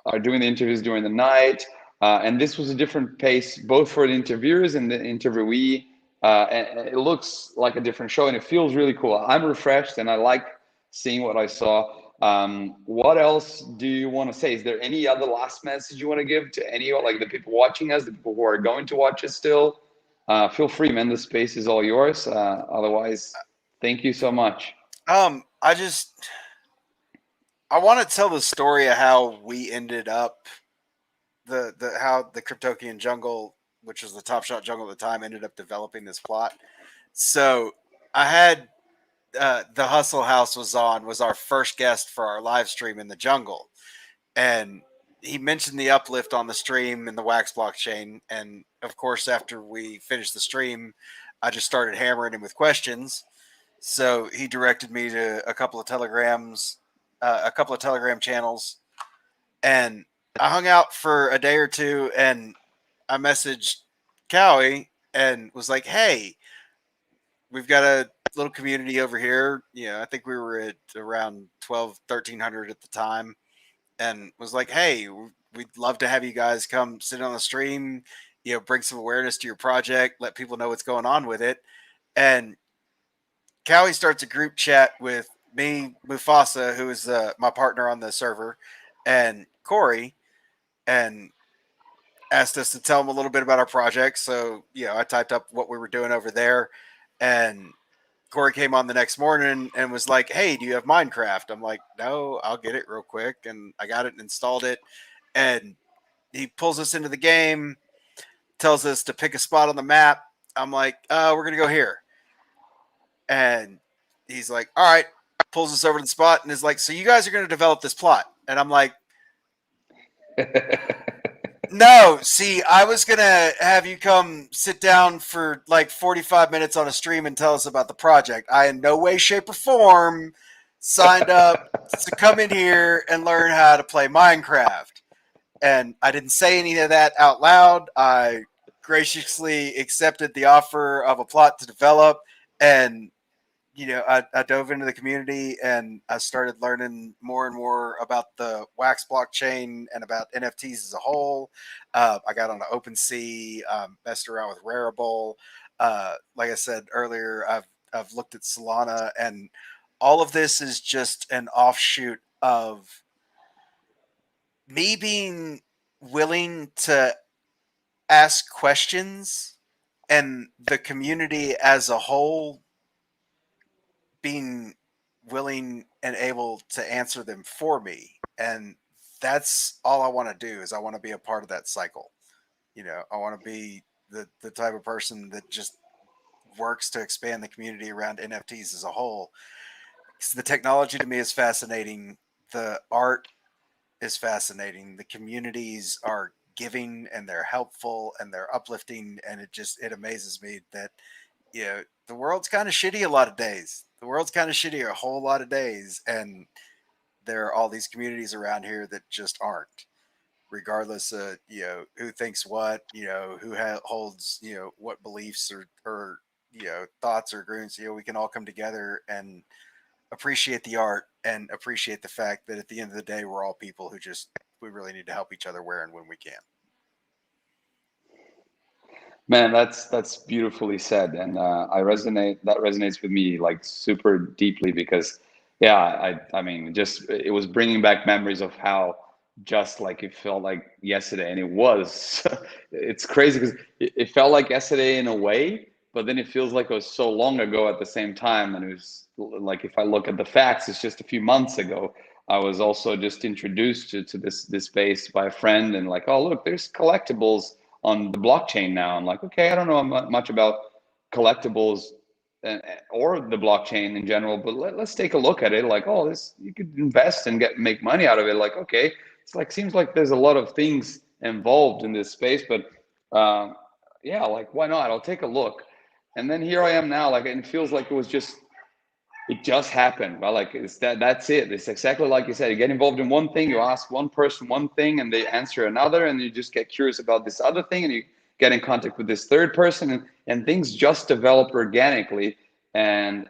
are doing the interviews during the night. And this was a different pace, both for the interviewers and the interviewee. And it looks like a different show, and it feels really cool. I'm refreshed, and I like seeing what I saw. What else do you want to say? Is there any other last message you want to give to anyone, like the people watching us, the people who are going to watch us still? Feel free, man. The space is all yours. Otherwise, thank you so much. I want to tell the story of how we ended up how the Cryptokian Jungle, which was the Top Shot Jungle at the time, ended up developing this plot. So I had the Hustle House was our first guest for our live stream in the jungle, and he mentioned the Uplift on the stream in the Wax blockchain. And of course, after we finished the stream, I just started hammering him with questions. So he directed me to a couple of Telegram channels, and I hung out for a day or two, and I messaged Cowie and was like, hey, we've got a little community over here. I think we were at around 1,300 at the time, and was like, hey, we'd love to have you guys come sit on the stream, bring some awareness to your project, let people know what's going on with it. And Cowie starts a group chat with me, Mufasa, who is my partner on the server, and Corey, and asked us to tell him a little bit about our project. So, I typed up what we were doing over there, and Corey came on the next morning and was like, hey, do you have Minecraft? I'm like, no, I'll get it real quick. And I got it and installed it. And he pulls us into the game, tells us to pick a spot on the map. I'm like, we're going to go here. And he's like, all right, pulls us over to the spot and is like, so you guys are going to develop this plot. And I'm like, no, see, I was going to have you come sit down for like 45 minutes on a stream and tell us about the project. I in no way, shape, or form signed up to come in here and learn how to play Minecraft. And I didn't say any of that out loud. I graciously accepted the offer of a plot to develop, and I dove into the community and I started learning more and more about the Wax blockchain and about NFTs as a whole. I got on OpenSea, messed around with Rarible. Like I said earlier, I've looked at Solana, and all of this is just an offshoot of me being willing to ask questions and the community as a whole being willing and able to answer them for me. And that's all I want to do is I want to be a part of that cycle. I want to be the type of person that just works to expand the community around NFTs as a whole. Because the technology to me is fascinating. The art is fascinating. The communities are giving and they're helpful and they're uplifting. And it amazes me that, the world's kind of shitty a lot of days. The world's kind of shitty a whole lot of days. And there are all these communities around here that just aren't, regardless of, who thinks what, who holds, what beliefs or thoughts or agreements. We can all come together and appreciate the art and appreciate the fact that at the end of the day, we're all people who we really need to help each other where and when we can. Man, that's beautifully said, and That resonates with me like super deeply because, yeah, I mean, just it was bringing back memories of how just like it felt like yesterday, and it was. It's crazy because it felt like yesterday in a way, but then it feels like it was so long ago at the same time, and it was like if I look at the facts, it's just a few months ago. I was also just introduced to this space by a friend, and like, oh look, there's collectibles on the blockchain now. I'm like, okay, I don't know much about collectibles or the blockchain in general, but let's take a look at it. Like, oh, this you could invest and make money out of it. Like, okay, it's like seems like there's a lot of things involved in this space, but yeah, like why not? I'll take a look. And then here I am now, like, and it feels like it just happened, right? Like that's it. It's exactly like you said. You get involved in one thing, you ask one person one thing, and they answer another, and you just get curious about this other thing, and you get in contact with this third person, and things just develop organically, and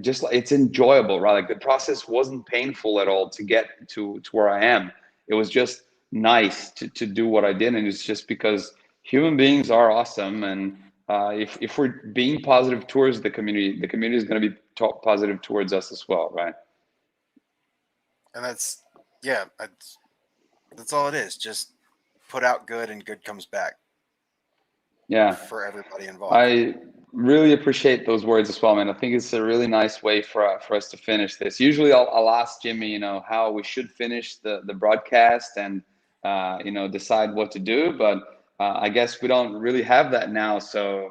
just like it's enjoyable, right? Like the process wasn't painful at all to get to where I am. It was just nice to do what I did, and it's just because human beings are awesome, and if we're being positive towards the community is going to be positive towards us as well, right? And that's all it is. Just put out good, and good comes back. Yeah, for everybody involved. I really appreciate those words as well, man. I think it's a really nice way for us to finish this. Usually, I'll ask Jimmy, how we should finish the broadcast and decide what to do, but I guess we don't really have that now. So